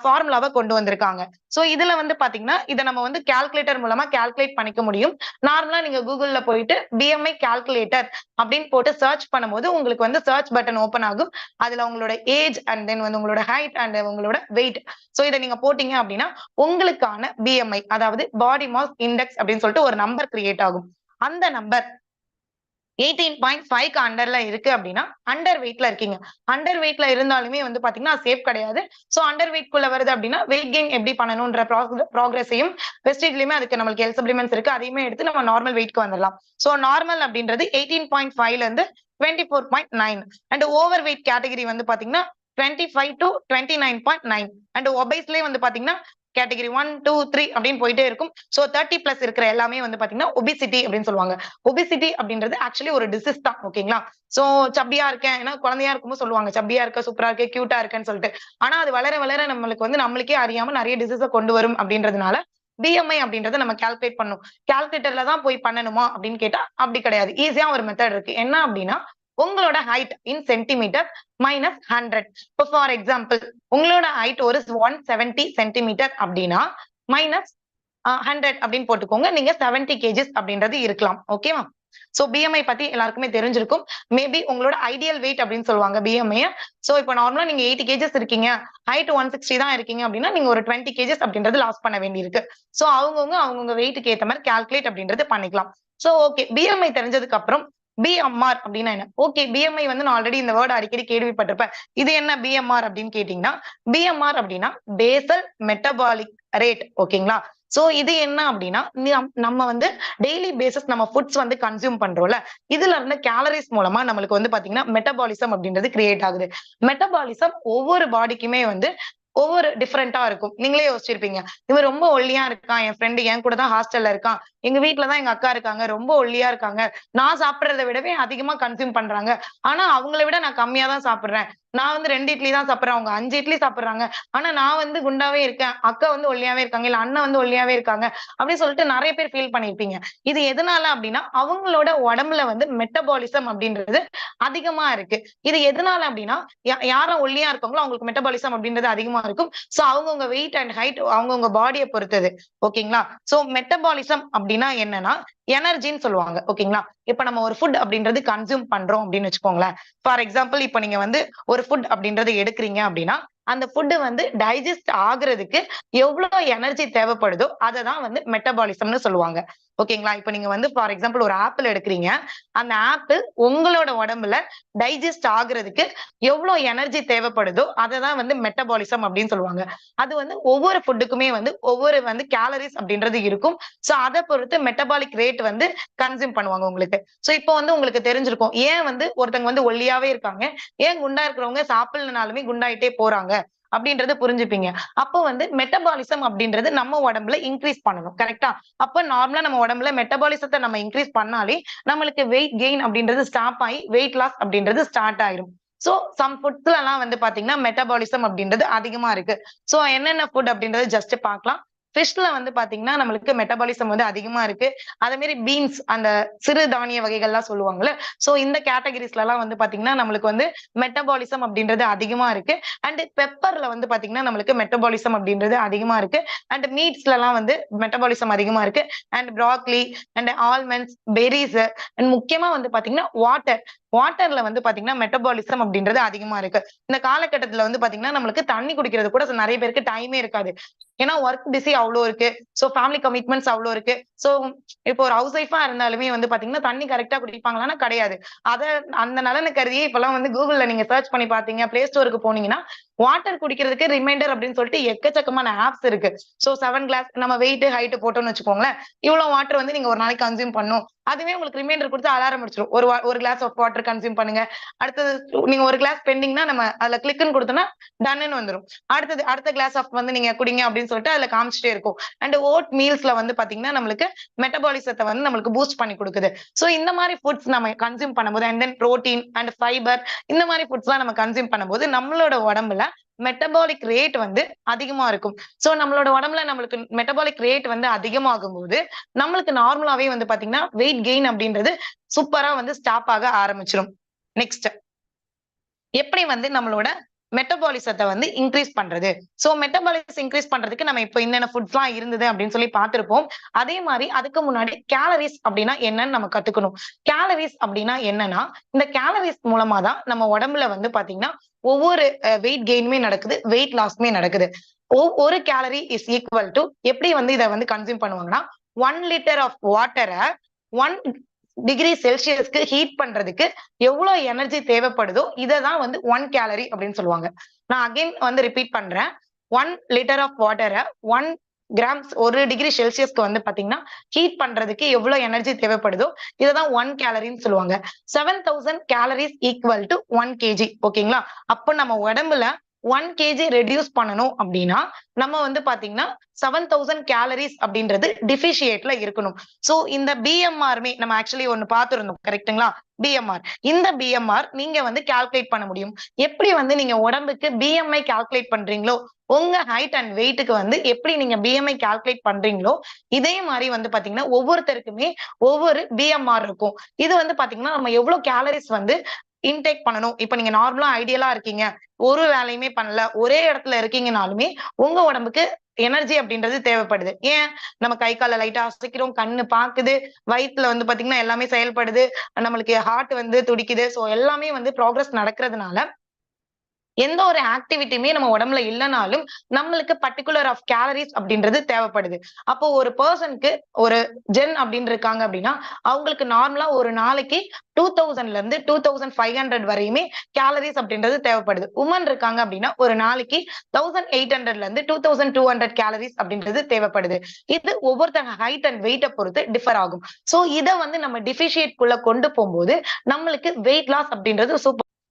ஃபார்முலாவ கொண்டு வந்திருக்காங்க. சோ இதுல வந்து பாத்தீங்கன்னா, இத நம்ம வந்து கால்குலேட்டர் மூலமா கால்குலேட் பண்ணிக்க முடியும். நார்மலா நீங்க கூகுள்ல போயிட்டு பிஎம்ஐ கால்குலேட்டர் அப்படின்னு போட்டு சர்ச் பண்ணும்போது, உங்களுக்கு வந்து சர்ச் பட்டன் ஓப்பன் ஆகும். அதுல உங்களோட ஏஜ் அண்ட் தென் வந்து உங்களோட ஹைட் அண்ட் உங்களோட வெயிட். சோ இத நீங்க போட்டீங்க அப்படின்னா, உங்களுக்கான பிஎம்ஐ அதாவது பாடி மாஸ் இண்டெக்ஸ் அப்படின்னு சொல்லிட்டு ஒரு நம்பர் கிரியேட் ஆகும். அந்த நம்பர் 18.5க்கு அண்டர்ல இருக்கு அப்படின்னா, அண்டர் வெயிட்ல இருக்கீங்க. அண்டர் வெயிட்ல இருந்தாலுமே வந்து பாத்தீங்கன்னா, சேஃப் கிடையாது. சோ அண்டர் வெயிட்குள்ள வருது அப்படின்னா, வெயிட் கெயின் எப்படி பண்ணணும்ன்ற ப்ராக்ரஸையும் வெஸ்டேஜ்லயுமே அதுக்கு நம்மளுக்கு ஹெல்த் சப்ளிமெண்ட்ஸ் இருக்கு. அதையுமே எடுத்து நம்ம நார்மல் வெயிட்க்கு வந்துரலாம். சோ நார்மல் அப்படின்றது 18.5ல இருந்து 24.9 அண்ட் ஓவர் வெயிட் கேட்டகரி வந்து பாத்தீங்கன்னா, 25 to 29.9 அண்ட் ஒபேஸ்லயே வந்து பாத்தீங்கன்னா, கேட்டகரி 1, 2, 3 அப்படின்னு போயிட்டே இருக்கும். சோ 30 பிளஸ் இருக்கிற எல்லாமே வந்து பாத்தீங்கன்னா, ஒபிசிட்டி அப்படின்னு சொல்லுவாங்க. ஒபிசிட்டி அப்படின்றது ஆக்சுவலி ஒரு டிசீஸ் தான். ஓகேங்களா? சோ சப்பியா இருக்கேன். ஏன்னா குழந்தையா இருக்கும்போது சொல்லுவாங்க. சப்பியா இருக்க, சூப்பரா இருக்க, கியூட்டா இருக்கேன்னு சொல்லிட்டு. ஆனா அது வளர வளர நம்மளுக்கு வந்து நம்மளுக்கே அறியாம நெறைய டிசீஸ கொண்டு வரும் அப்படின்றதுனால, பிஎம்ஐ அப்படின்றத நம்ம கால்குலேட் பண்ணணும். கால்குலேட்டர்ல தான் போய் பண்ணணுமா அப்படின்னு கேட்டா, அப்படி கிடையாது. ஈஸியா ஒரு மெத்தட் இருக்கு. என்ன அப்படின்னா, உங்களோட ஹைட் இன் சென்டிமீட்டர் மைனஸ் 100. இப்போ ஃபார் எக்ஸாம்பிள் உங்களோட ஹைட் ஒரு 170 சென்டிமீட்டர் அப்படின்னா, மைனஸ் 100 அப்படின்னு போட்டுக்கோங்க. நீங்க 70 கேஜஸ் அப்படின்றது இருக்கலாம். ஓகேவா? சோ பிஎம்ஐ பத்தி எல்லாருக்குமே தெரிஞ்சிருக்கும். மேபி உங்களோட ஐடியல் வெயிட் அப்படின்னு சொல்லுவாங்க பிஎம்ஐ. சோ இப்போ நார்மலா நீங்க 80 கேஜஸ் இருக்கீங்க, ஹைட் 160 தான் இருக்கீங்க அப்படின்னா நீங்க ஒரு 20 கேஜஸ் அப்படின்றது லாஸ் பண்ண வேண்டியிருக்கு. சோ அவங்கவுங்க வெயிட்டுக்கு ஏத்த மாதிரி கால்குலேட் அப்படின்றது பண்ணிக்கலாம். சோ ஓகே, பிஎம்ஐ தெரிஞ்சதுக்கு அப்புறம் பிஎம்ஆர் அப்படின்னா என்ன? ஓகே, பிஎம்ஐ வந்து நான் ஆல்ரெடி இந்த வேர்ட் அடிக்கடி கேள்விப்பட்டிருப்பேன். இது என்ன பிஎம்ஆர் அப்படின்னு கேட்டீங்கன்னா, பிஎம்ஆர் அப்படின்னா பேசல் மெட்டபாலிக் ரேட். ஓகேங்களா? சோ இது என்ன அப்படின்னா, நம்ம வந்து டெய்லி பேசிஸ் நம்ம ஃபுட்ஸ் வந்து கன்சியூம் பண்றோம்ல, இதுல இருந்து கேலரிஸ் மூலமா நம்மளுக்கு வந்து பாத்தீங்கன்னா மெட்டபாலிசம் அப்படின்றது கிரியேட் ஆகுது. மெட்டபாலிசம் ஒவ்வொரு பாடிக்குமே வந்து ஒவ்வொரு டிஃபரெண்டா இருக்கும். நீங்களே யோசிச்சிருப்பீங்க. இவன் ரொம்ப ஒல்லியா இருக்கான். என் ஃப்ரெண்ட் என் கூட தான் ஹாஸ்டல்ல இருக்கான். எங்க வீட்ல தான் எங்க அக்கா இருக்காங்க. ரொம்ப ஒல்லியா இருக்காங்க. நான் சாப்பிடுறத விடவே அதிகமா கன்சியூம் பண்றாங்க. ஆனா அவங்கள விட நான் கம்மியா தான் சாப்பிடுறேன். நான் வந்து 2 இட்லி தான் சாப்பிடுறேன். அவங்க 5 இட்லி சாப்பிடுறாங்க. ஆனா நான் வந்து குண்டாவே இருக்கேன். அக்கா வந்து ஒல்லியாவே இருக்காங்க. இல்ல அண்ணன் வந்து ஒல்லியாவே இருக்காங்க. அப்படின்னு சொல்லிட்டு நெறைய பேர் ஃபீல் பண்ணியிருப்பீங்க. இது எதனால அப்படின்னா, அவங்களோட உடம்புல வந்து மெட்டபாலிசம் அப்படின்றது அதிகமா இருக்கு. இது எதனால அப்படின்னா, யாரெல்லாம் ஒல்லியா இருக்காங்களோ அவங்களுக்கு மெட்டபாலிசம் அப்படின்றது அதிகமா இருக்கும். சோ அவங்கவங்க வெயிட் அண்ட் ஹைட் அவங்கவங்க பாடிய பொறுத்தது. ஓகேங்களா? சோ மெட்டபாலிசம் அப்படின்னா என்னன்னா, எனர்ஜின்னு சொல்லுவாங்க. ஓகேங்களா? இப்ப நம்ம ஒரு ஃபுட் அப்படின்றது கன்சியூம் பண்றோம் அப்படின்னு வச்சுக்கோங்களேன். ஃபார் எக்ஸாம்பிள் இப்ப நீங்க வந்து ஒரு ஃபுட் அப்படின்றத எடுக்குறீங்க அப்படின்னா, அந்த ஃபுட் வந்து டைஜஸ்ட் ஆகுறதுக்கு எவ்வளவு எனர்ஜி தேவைப்படுதோ அததான் வந்து மெட்டபாலிசம்னு சொல்லுவாங்க. ஓகேங்களா? இப்ப நீங்க வந்து ஃபார் எக்ஸாம்பிள் ஒரு ஆப்பிள் எடுக்குறீங்க. அந்த ஆப்பிள் உங்களோட உடம்புல டைஜஸ்ட் ஆகுறதுக்கு எவ்வளவு எனர்ஜி தேவைப்படுதோ அததான் வந்து மெட்டபாலிசம் அப்படின்னு சொல்லுவாங்க. அது வந்து ஒவ்வொரு ஃபுட்டுக்குமே வந்து ஒவ்வொரு வந்து கேலரிஸ் அப்படின்றது இருக்கும். சோ அத பொறுத்து மெட்டபாலிக் ரேட் வந்து கன்சியூம் பண்ணுவாங்க உங்களுக்கு. சோ இப்போ வந்து உங்களுக்கு தெரிஞ்சிருக்கும். ஏன் வந்து ஒருத்தங்க வந்து ஒல்லியாவே இருக்காங்க, ஏன் குண்டா இருக்கிறவங்க சாப்பிடலனாலுமே குண்டாயிட்டே போறாங்க அப்படின்றத புரிஞ்சுப்பீங்க. அப்போ வந்து மெட்டபாலிசம் அப்படின்றது நம்ம உடம்புல இன்கிரீஸ் பண்ணணும். கரெக்ட்டா? அப்ப நார்மலா நம்ம உடம்புல மெட்டபாலிசத்த நம்ம இன்கிரீஸ் பண்ணாலே நம்மளுக்கு வெயிட் கெயின் அப்படின்றது ஸ்டாப் ஆயி வெயிட் லாஸ் அப்படின்றது ஸ்டார்ட் ஆயிரும். சோ சம் ஃபுட்ஸ்லலாம் வந்து பாத்தீங்கன்னா மெட்டபாலிசம் அப்படின்றது அதிகமா இருக்கு. சோ என்னென்ன ஃபுட் அப்படின்றது ஜஸ்ட் பார்க்கலாம். ஃபிஷ்ல வந்து பாத்தீங்கன்னா நம்மளுக்கு மெட்டபாலிசம் வந்து அதிகமா இருக்கு. அதே மாரி பீன்ஸ் அந்த சிறு தானிய வகைகள்லாம் சொல்லுவாங்கல்ல. சோ இந்த கேட்டகரிஸ்லலாம் வந்து பாத்தீங்கன்னா நம்மளுக்கு வந்து மெட்டபாலிசம் அப்படின்றது அதிகமா இருக்கு. அண்ட் பெப்பர்ல வந்து பாத்தீங்கன்னா நம்மளுக்கு மெட்டபாலிசம் அப்படின்றது அதிகமா இருக்கு. அண்ட் மீட்ஸ்லலாம் வந்து மெட்டபாலிசம் அதிகமா இருக்கு. And broccoli and almonds, berries and முக்கியமா வந்து பாத்தீங்கன்னா வாட்டர்ல வந்து பாத்தீங்கன்னா மெட்டபாலிசம் அப்படின்றது அதிகமா இருக்கு. இந்த காலகட்டத்துல வந்து பாத்தீங்கன்னா நம்மளுக்கு தண்ணி குடிக்கிறது கூட நெறைய பேருக்கு டைமே இருக்காது. ஏன்னா ஒர்க் பிஸி அவ்ளோ இருக்கு. சோ ஃபேமிலி கமிட்மெண்ட்ஸ் அவ்ளோ இருக்கு. சோ இப்போ ஒரு ஹவுஸ் ஒய்ஃபா இருந்தாலுமே வந்து பாத்தீங்கன்னா தண்ணி கரெக்ட்டா குடிப்பாங்களான்னா கிடையாது. அத அந்த நலன கருதியே இப்பலாம் வந்து Googleல நீங்க சர்ச் பண்ணி பாத்தீங்க, Play Storeக்கு போனீங்கன்னா, வாட்டர் குடிக்கிறதுக்கு ரிமைண்டர் அப்படின்னு சொல்லிட்டு எக்கச்சக்கமான ஆப்ஸ் இருக்கு. சோ 7 கிளாஸ் நம்ம வெயிட், ஹைட் போட்டோம்னு வச்சுக்கோங்களேன். இவ்ளோ வாட்டர் வந்து நீங்க ஒரு நாளைக்கு கன்சியூம் பண்ணணும். அதுவே உங்களுக்கு ரிமைண்டர் குடுத்து அலாரம் அடிச்சுரும். ஒரு கிளாஸ் ஆஃப் வாட்டர் கன்சியூம் பண்ணுங்க. அடுத்தது நீங்க ஒரு கிளாஸ் பெண்டிங்னா நம்ம அதுல கிளிக்ன்னு குடுத்தோம்னா டன்ன்னு வந்துரும். அடுத்த கிளாஸ் ஆஃப் வந்து நீங்க குடிங்க அப்படின்னு சொல்லிட்டு அதுல காமிச்சிட்டே இருக்கும். அண்ட் ஓட் மீல்ஸ்ல வந்து பாத்தீங்கன்னா நம்மளுக்கு மெட்டபாலிசத்த வந்து நம்மளுக்கு பூஸ்ட் பண்ணி குடுக்குது. சோ இந்த மாரி ஃபுட்ஸ் நம்ம கன்சியூம் பண்ணும்போது and then protein and fibre இந்த மாரி ஃபுட்ஸ்லாம் நம்ம கன்சியூம் பண்ணும்போது நம்மளோட உடம்புல மெட்டபாலிக் ரேட் வந்து அதிகமா இருக்கும். சோ நம்மளோட உடம்புல நம்மளுக்கு மெட்டபாலிக் ரேட் வந்து அதிகமாகும்போது நம்மளுக்கு நார்மலாவே வந்து பாத்தீங்கன்னா வெயிட் கெயின் அப்படின்றது சூப்பரா வந்து ஸ்டாப் ஆக ஆரம்பிச்சிரும். நெக்ஸ்ட் எப்படி வந்து நம்மளோட மெட்டபாலிசத்த வந்து இன்கிரீஸ் பண்றது. சோ மெட்டபாலிசம் இன்கிரீஸ் பண்றதுக்கு நம்ம இப்ப என்னென்ன ஃபுட்ஸ்லாம் இருந்தது அப்படின்னு சொல்லி பார்த்திருப்போம். அதே மாரி அதுக்கு முன்னாடி கேலரிஸ் அப்படின்னா என்னன்னு நம்ம கத்துக்கணும். கேலரிஸ் அப்படின்னா என்னன்னா, இந்த கேலரிஸ் மூலமா தான் நம்ம உடம்புல வந்து பாத்தீங்கன்னா ஒவ்வொரு வெயிட் கெயினுமே நடக்குது, வெயிட் லாஸ்மே நடக்குது. ஒரு கேலரி இஸ் ஈக்குவல் டூ எப்படி வந்து இத வந்து கன்சியூம் பண்ணுவாங்கன்னா, 1 லிட்டர் ஆஃப் வாட்டர 1 டிகிரி செல்சியஸ்க்கு ஹீட் பண்றதுக்கு எவ்வளவு எனர்ஜி தேவைப்படுதோ இததான் வந்து 1 கேலரி அப்படின்னு சொல்லுவாங்க. நான் அகைன் வந்து ரிப்பீட் பண்றேன். 1 லிட்டர் ஆஃப் வாட்டர 1 கிராம்ஸ் 1 டிகிரி செல்சியஸ்க்கு வந்து பாத்தீங்கன்னா ஹீட் பண்றதுக்கு எவ்வளவு எனர்ஜி தேவைப்படுதோ இததான் 1 கேலரின்னு சொல்லுவாங்க. 7000 கேலரிஸ் ஈக்குவல் டு 1 கேஜி. ஓகேங்களா? அப்ப நம்ம உடம்புல 1 கேஜி ரெடியூஸ் பண்ணணும் அப்படின்னா நம்ம வந்து பாத்தீங்கன்னா 7000 கேலரிஸ் அப்படின்றது டிஃபிஷியேட்ல இருக்கணும். சோ இந்த பிஎம்ஆர்மே நம்ம ஆக்சுவலி ஒண்ணு பார்த்திருந்தோம். கரெக்ட்டுங்களா? பிஎம்ஆர். இந்த பிஎம்ஆர் நீங்க வந்து கால்குலேட் பண்ண முடியும். எப்படி வந்து நீங்க உடம்புக்கு பிஎம்ஐ கால்குலேட் பண்றீங்களோ, உங்க ஹைட் அண்ட் வெயிட்க்கு வந்து எப்படி நீங்க பிஎம்ஐ கால்குலேட் பண்றீங்களோ, இதே மாரி வந்து பாத்தீங்கன்னா ஒவ்வொருத்தருக்குமே ஒவ்வொரு பிஎம்ஆர் இருக்கும். இது வந்து பாத்தீங்கன்னா நம்ம எவ்வளவு கேலரிஸ் வந்து இன்டேக் பண்ணணும். இப்ப நீங்க நார்மலா ஐடியலா இருக்கீங்க. ஒரு வேலையுமே பண்ணல. ஒரே இடத்துல இருக்கீங்கனாலுமே உங்க உடம்புக்கு எனர்ஜி அப்படின்றது தேவைப்படுது. ஏன்? நம்ம கை கால லைட்டா அசைக்கிறோம், கண்ணு பாக்குது, வயித்துல வந்து பாத்தீங்கன்னா எல்லாமே செயல்படுது, நம்மளுக்கு ஹார்ட் வந்து துடிக்குது. சோ எல்லாமே வந்து ப்ராக்ரஸ் நடக்கிறதுனால எந்த ஒரு ஆக்டிவிட்டியுமே நம்ம உடம்புல இல்லனாலும், நம்மளுக்கு பர்ட்டிகுலர் ஆஃப் கேலரிஸ் அப்படின்றது தேவைப்படுது. அப்போ ஒரு பெர்சனுக்கு ஒரு ஜென் அப்படின்னு இருக்காங்க அப்படின்னா, அவங்களுக்கு நார்மலா ஒரு நாளைக்கு 2000ல இருந்து 2500 வரையுமே கேலரிஸ் அப்படின்றது தேவைப்படுது. வுமன் இருக்காங்க அப்படின்னா, ஒரு நாளைக்கு 1800ல இருந்து 2200 கேலரிஸ் அப்படின்றது தேவைப்படுது. இது ஒவ்வொருத்தங்க ஹைட் அண்ட் வெயிட்ட பொறுத்து டிஃபர் ஆகும். சோ இத வந்து நம்ம டிஃபிஷியேட் குள்ள கொண்டு போம்போது, நம்மளுக்கு வெயிட் லாஸ் அப்படின்றது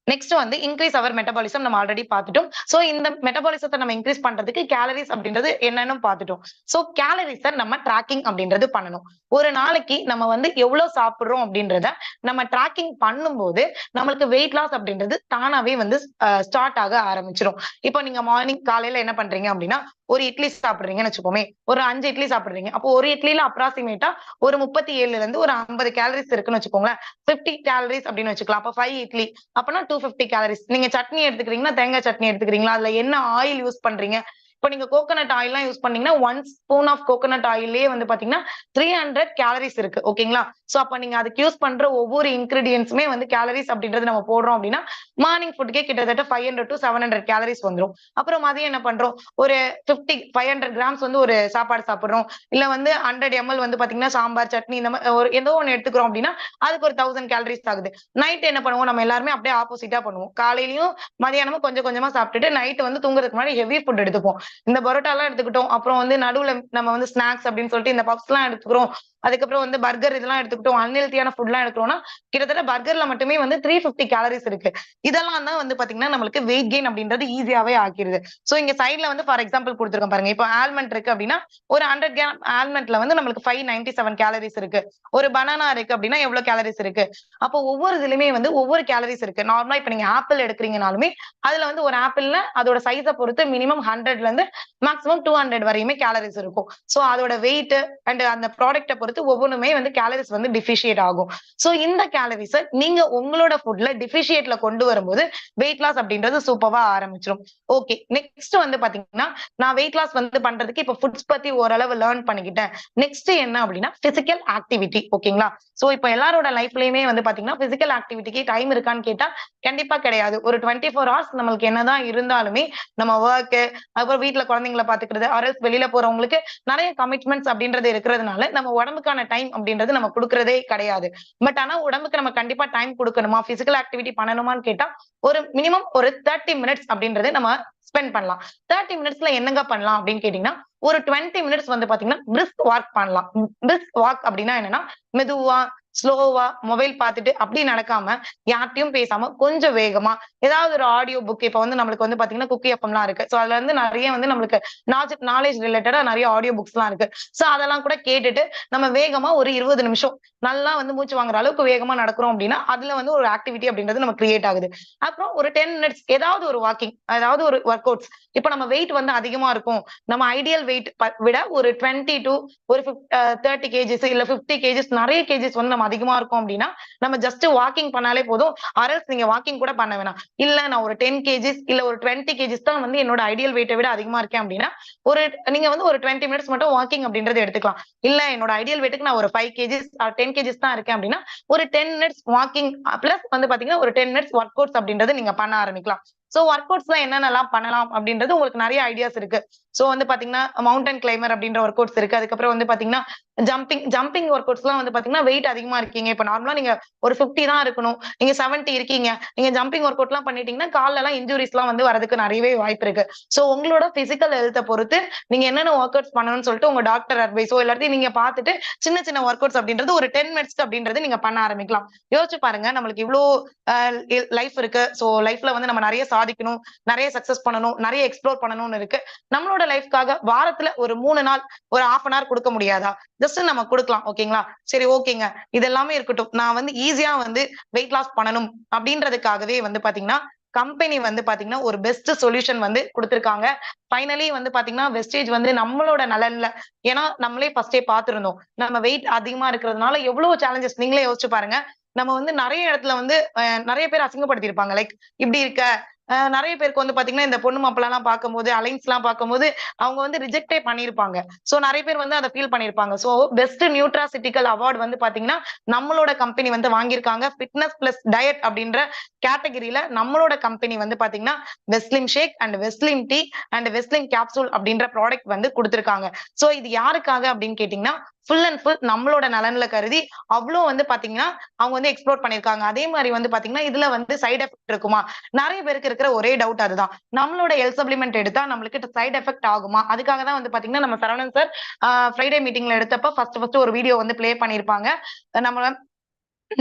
நெக்ஸ்ட் வந்து இன்கிரீஸ் அவர் மெட்டபாலிசம் நம்ம ஆல்ரெடி பார்த்துட்டோம். சோ இந்த மெட்டபாலிசத்தை நம்ம இன்கிரீஸ் பண்றதுக்கு கேலரிஸ் அப்படின்றது என்னன்னு பார்த்துட்டோம். சோ கேலரிஸ நம்ம ட்ராக்கிங் அப்படின்றது பண்ணணும். ஒரு நாளைக்கு நம்ம வந்து எவ்வளவு சாப்பிடுறோம் அப்படின்றத நம்ம ட்ராக்கிங் பண்ணும்போது நம்மளுக்கு வெயிட் லாஸ் அப்படின்றது தானாவே வந்து ஸ்டார்ட் ஆக ஆரம்பிச்சிடும். இப்போ நீங்க மார்னிங் காலையில என்ன பண்றீங்க அப்படின்னா, ஒரு இட்லி சாப்பிடுறீங்கன்னு வச்சுக்கோமே, ஒரு 5 இட்லி சாப்பிடுறீங்க. அப்போ ஒரு இட்லில அப்ராக்சிமேட்டா ஒரு 37ல இருந்து ஒரு 50 கேலரிஸ் இருக்குன்னு வச்சுக்கோங்களேன். 50 கேலரிஸ் அப்படின்னு வச்சுக்கலாம். அப்ப 5 இட்லி அப்பனா 250 கேலரிஸ். நீங்க சட்னி எடுத்துக்கிறீங்கன்னா, தேங்காய் சட்னி எடுத்துக்கிறீங்களா? அதுல என்ன ஆயில் யூஸ் பண்றீங்க? இப்ப நீங்க கோகனட் ஆயில்லாம் யூஸ் பண்ணீங்கன்னா, 1 ஸ்பூன் ஆஃப் கோகனட் ஆயில்லயே வந்து பாத்தீங்கன்னா, 300 கேலரிஸ் இருக்கு. ஓகேங்களா? சோ அப்ப நீங்க அதுக்கு யூஸ் பண்ற ஒவ்வொரு இன்கிரீடியன்ட்ஸுமே வந்து கேலரிஸ் அப்படின்றது நம்ம போடுறோம் அப்படின்னா, மார்னிங் ஃபுட்க்கே கிட்டத்தட்ட 500 to 700 கேலரிஸ் வந்துரும். அப்புறம் மதியம் என்ன பண்றோம்? ஒரு 500 கிராம்ஸ் வந்து ஒரு சாப்பாடு சாப்பிடுறோம். இல்ல வந்து 100 எம்எல் வந்து பாத்தீங்கன்னா, சாம்பார், சட்னி இந்த மாரி ஒரு ஏதோ ஒண்ணு எடுத்துக்கிறோம் அப்படின்னா, அதுக்கு ஒரு 1000 கேலரிஸ் ஆகுது. நைட் என்ன பண்ணுவோம்? நம்ம எல்லாருமே அப்படியே ஆப்போசிட்டா பண்ணுவோம். காலையிலயும், மதியானமும் கொஞ்சம் கொஞ்சமா சாப்பிட்டுட்டு, நைட் வந்து தூங்குறதுக்கு முன்னாடி ஹெவி ஃபுட் எடுத்துப்போம். இந்த பரோட்டாலாம் எடுத்துக்கிட்டோம். அப்புறம் வந்து நடுவுல நம்ம வந்து ஸ்நாக்ஸ் அப்படின்னு சொல்லிட்டு இந்த பப்ஸ்லாம் எடுத்துக்கிறோம். அதுக்கப்புறம் வந்து பர்கர் இதெல்லாம் எடுத்துக்கிட்டோம். அன்ஹெல்தியான ஃபுட்லாம் எடுக்கிறோம்னா, கிட்டத்தட்ட பர்கர்ல மட்டுமே வந்து 350 கேலரிஸ் இருக்கு. இதெல்லாம் தான் வந்து பாத்தீங்கன்னா, நம்மளுக்கு வெயிட் கெயின் அப்படின்றது ஈஸியாவே ஆக்கிருது. சோ இங்க சைடுல வந்து ஃபார் எக்ஸாம்பிள் குடுத்துருக்கேன் பாருங்க. இப்போ ஆல்மண்ட் இருக்கு அப்படின்னா, ஒரு 100 கிராம் ஆல்மண்ட்ல வந்து நம்மளுக்கு 597 கேலரிஸ் இருக்கு. ஒரு பனானா இருக்கு அப்படின்னா, எவ்வளவு கேலரிஸ் இருக்கு? அப்போ ஒவ்வொரு இதுலயுமே வந்து ஒவ்வொரு கேலரிஸ் இருக்கு. நார்மலா இப்ப நீங்க ஆப்பிள் எடுக்கிறீங்கனாலுமே, அதுல வந்து ஒரு ஆப்பிள்ல அதோட சைஸ பொறுத்து மினிமம் 100ல இருந்து மேக்ஸிமம் 200 வரையுமே கேலரிஸ் இருக்கும். சோ அதோட வெயிட் அண்ட் அந்த ப்ராடக்ட்ட பொறுத்து ஒவ்வொன்னுமே வந்து கேலரிஸ் வந்து டிஃபிஷியேட் ஆகும். சோ இந்த கேலரிஸ நீங்க உங்களோட ஃபுட்ல டிஃபிஷியேட்ல கொண்டு வரும்போது வெயிட் லாஸ் அப்படின்றது சூப்பர்வா ஆரம்பிச்சிரும். ஓகே. நெக்ஸ்ட் வந்து பாத்தீங்கன்னா, நான் வெயிட் லாஸ் வந்து பண்றதுக்கு இப்ப ஃபுட்ஸ் பத்தி ஓரளவு லேர்ன் பண்ணிக்கிட்டேன். நெக்ஸ்ட் என்ன அப்படின்னா, பிசிக்கல் ஆக்டிவிட்டி. ஓகேங்களா? சோ இப்ப எல்லாரோட லைஃப்லயுமே வந்து பாத்தீங்கன்னா, பிசிக்கல் ஆக்டிவிட்டிக்கு டைம் இருக்கான்னு கேட்டா, கண்டிப்பா கிடையாது. ஒரு 24 ஹவர்ஸ் நம்மளுக்கு என்னதான் இருந்தாலுமே, நம்ம வொர்க் அப்புறம் வீட்ல குழந்தைங்கள பாத்துக்கிறது, ஆர் எல்ஸ் வெளியில போறவங்களுக்கு நெறைய கமிட்மெண்ட்ஸ் அப்படின்றது இருக்கிறதுனால, நம்ம உடம்புக்கான டைம் அப்படின்றது நம்ம குடுக்குறதே கிடையாது. பட் ஆனா உடம்புக்கு நம்ம கண்டிப்பா டைம் குடுக்கணுமா? பிசிக்கல் ஆக்டிவிட்டி பண்ணணுமான்னு கேட்டா, ஒரு மினிமம் ஒரு 30 மினிட்ஸ் அப்படின்றது நம்ம ஸ்பெண்ட் பண்ணலாம். 30 மினிட்ஸ்ல என்னங்க பண்ணலாம் அப்படின்னு கேட்டீங்கன்னா, ஒரு 20 மினிட்ஸ் வந்து பாத்தீங்கன்னா, பிரிஸ்க் வாக் பண்ணலாம். பிரிஸ்க் வாக் அப்படின்னா என்னன்னா, மெதுவா, ஸ்லோவா மொபைல் பார்த்துட்டு அப்படி நடக்காம, யார்ட்டயும் பேசாம கொஞ்சம் வேகமா, ஏதாவது ஒரு ஆடியோ புக் இப்ப வந்து நம்மளுக்கு வந்து பாத்தீங்கன்னா, குக்கி எஃப்எம்லாம் இருக்கு. சோ அதுல இருந்து நெறைய வந்து நம்மளுக்கு நாலேட்ஜ் ரிலேட்டடா நெறைய ஆடியோ புக்ஸ்லாம் இருக்கு. சோ அதெல்லாம் கூட கேட்டுட்டு, நம்ம வேகமா ஒரு 20 நிமிஷம் நல்லா வந்து மூச்சு வாங்குற அளவுக்கு வேகமா நடக்கிறோம் அப்படின்னா, அதுல வந்து ஒரு ஆக்டிவிட்டி அப்படின்றது நம்ம கிரியேட் ஆகுது. அப்புறம் ஒரு 10 மினிட்ஸ் ஏதாவது ஒரு வாக்கிங், அதாவது ஒரு வொர்க் அவுட்ஸ். இப்ப நம்ம வெயிட் வந்து அதிகமா இருக்கும். நம்ம ஐடியல் வெயிட் விட ஒரு 20 டூ ஒரு 30 கேஜிஸ் இல்ல 50 கேஜிஸ் நெறைய கேஜிஸ் வந்து நம்ம அதிகமா இருக்கோம் அப்படின்னா, நம்ம ஜஸ்ட் வாக்கிங் பண்ணாலே போதும். ஆர் எல்ஸ் நீங்க வாக்கிங் கூட பண்ண வேணாம். இல்ல நான் ஒரு 10 கேஜிஸ் இல்ல ஒரு 20 கேஜிஸ் தான் வந்து என்னோட ஐடியல் வெயிட்ட விட அதிகமா இருக்கேன் அப்படின்னா, ஒரு நீங்க வந்து ஒரு 20 மினிட்ஸ் மட்டும் வாக்கிங் அப்படின்றது எடுத்துக்கலாம். இல்ல என்னோட ஐடியல் வெயிட்க்கு நான் ஒரு 5 கேஜிஸ் 10 கேஜிஸ் தான் இருக்கேன் அப்படின்னா, ஒரு 10 மினிட்ஸ் வாக்கிங் பிளஸ் வந்து பாத்தீங்கன்னா, ஒரு 10 மினிட்ஸ் வொர்க் அவுட்ஸ் அப்படின்றது நீங்க பண்ண ஆரம்பிக்கலாம். சோ வொர்க் அவுட்ஸ்ல என்னென்னலாம் பண்ணலாம் அப்படின்றது உங்களுக்கு நெறைய ஐடியாஸ் இருக்கு. சோ வந்து பாத்தீங்கன்னா, மவுண்டன் கிளைம்பர் அப்படின்ற வொர்க் அவுட்ஸ் இருக்கு. அதுக்கப்புறம் வந்து பாத்தீங்கன்னா, ஜம்பிங் வொர்க் அவுட்ஸ்லாம் வந்து பாத்தீங்கன்னா, வெயிட் அதிகமா இருக்கீங்க. இப்ப நார்மலா நீங்க ஒரு 50 தான் இருக்கணும். நீங்க 70 இருக்கீங்க. நீங்க ஜம்பிங் வொர்க் அவுட்லாம் பண்ணிட்டீங்கன்னா, கால்லலாம் இன்ஜூரிஸ்லாம் வந்து வரதுக்கு நெறையவே வாய்ப்பு இருக்கு. சோ உங்களோட பிசிக்கல் ஹெல்த்த பொறுத்து நீங்க என்னென்ன வொர்க் அவுட்ஸ் பண்ணணும்னு சொல்லிட்டு உங்க டாக்டர் அட்வைஸோ எல்லாத்தையும் நீங்க பாத்துட்டு, சின்ன சின்ன வொர்க் அவுட்ஸ் அப்படின்றது ஒரு 10 மினிட்ஸ்க்கு அப்படின்றது நீங்க பண்ண ஆரம்பிக்கலாம். யோசிச்சு பாருங்க, நம்மளுக்கு இவ்ளோ அ லைஃப் இருக்கு. சோ லைஃப்ல வந்து நம்ம நெறைய சாதிக்கணும், நெறைய சக்சஸ் பண்ணணும், நெறைய எக்ஸ்ப்ளோர் பண்ணணும்னு இருக்கு. நம்மளோட லைஃப்காக வாரத்துல ஒரு 3 நாள் ஒரு 1/2 அன் ஹவர் குடுக்க முடியாதா? ஜஸ்ட் நம்ம குடுக்கலாம். ஓகேங்களா? சரி ஓகேங்க. இது எல்லாமே இருக்கட்டும். நான் வந்து ஈஸியா வந்து வெயிட் லாஸ் பண்ணணும் அப்படின்றதுக்காகவே வந்து பாத்தீங்கன்னா, கம்பெனி வந்து பாத்தீங்கன்னா, ஒரு பெஸ்ட் சொல்யூஷன் வந்து குடுத்திருக்காங்க. ஃபைனலி வந்து பாத்தீங்கன்னா, வெஸ்டேஜ் வந்து நம்மளோட நலன்ல ஏன்னா நம்மளே ஃபர்ஸ்ட்டே பார்த்திருந்தோம். நம்ம வெயிட் அதிகமா இருக்கிறதுனால எவ்வளவு சேலஞ்சஸ் நீங்களே யோசிச்சு பாருங்க. நம்ம வந்து நெறைய இடத்துல வந்து நெறைய பேர் அசிங்கப்படுத்தியிருப்பாங்க. லைக் "இப்படி இருக்க, நிறைய பேருக்கு வந்து பாத்தீங்கன்னா இந்த பொண்ணு மாப்பிள்ளலாம் பார்க்கும்போது அலைன்ஸ் எல்லாம் பார்க்கும்போது அவங்க வந்து ரிஜெக்டே பண்ணிருப்பாங்க. சோ நிறைய பேர் வந்து அதை ஃபீல் பண்ணிருப்பாங்க. சோ பெஸ்ட் நியூட்ராசிட்டிக்கல் அவார்டு வந்து பாத்தீங்கன்னா நம்மளோட கம்பெனி வந்து வாங்கியிருக்காங்க. ஃபிட்னஸ் பிளஸ் டயட் அப்படின்ற கேட்டகரியில நம்மளோட கம்பெனி வந்து பாத்தீங்கன்னா Veslim shake and Veslim tea and Veslim capsule அப்படின்ற ப்ராடக்ட் வந்து கொடுத்திருக்காங்க. சோ இது யாருக்காக அப்படின்னு கேட்டீங்கன்னா ஃபுல் அண்ட் ஃபுல் நம்மளோட நலன்ல கருதி அவ்வளோ வந்து பாத்தீங்கன்னா அவங்க வந்து எக்ஸ்ப்ளோர் பண்ணிருக்காங்க. அதே மாதிரி வந்து பாத்தீங்கன்னா இதுல வந்து சைடு எஃபெக்ட் இருக்குமா? நிறைய பேருக்கு இருக்கிற ஒரே டவுட் அதுதான். நம்மளோட ஹெல்த் சப்ளிமெண்ட் எடுத்தா நம்மளுக்கு சைடு எஃபெக்ட் ஆகுமா? அதுக்காக தான் வந்து பாத்தீங்கன்னா நம்ம சரவணன் சார் ஃப்ரைடே மீட்டிங்ல எடுத்தப்ப ஃபர்ஸ்ட் ஒரு வீடியோ வந்து பிளே பண்ணிருப்பாங்க. நம்ம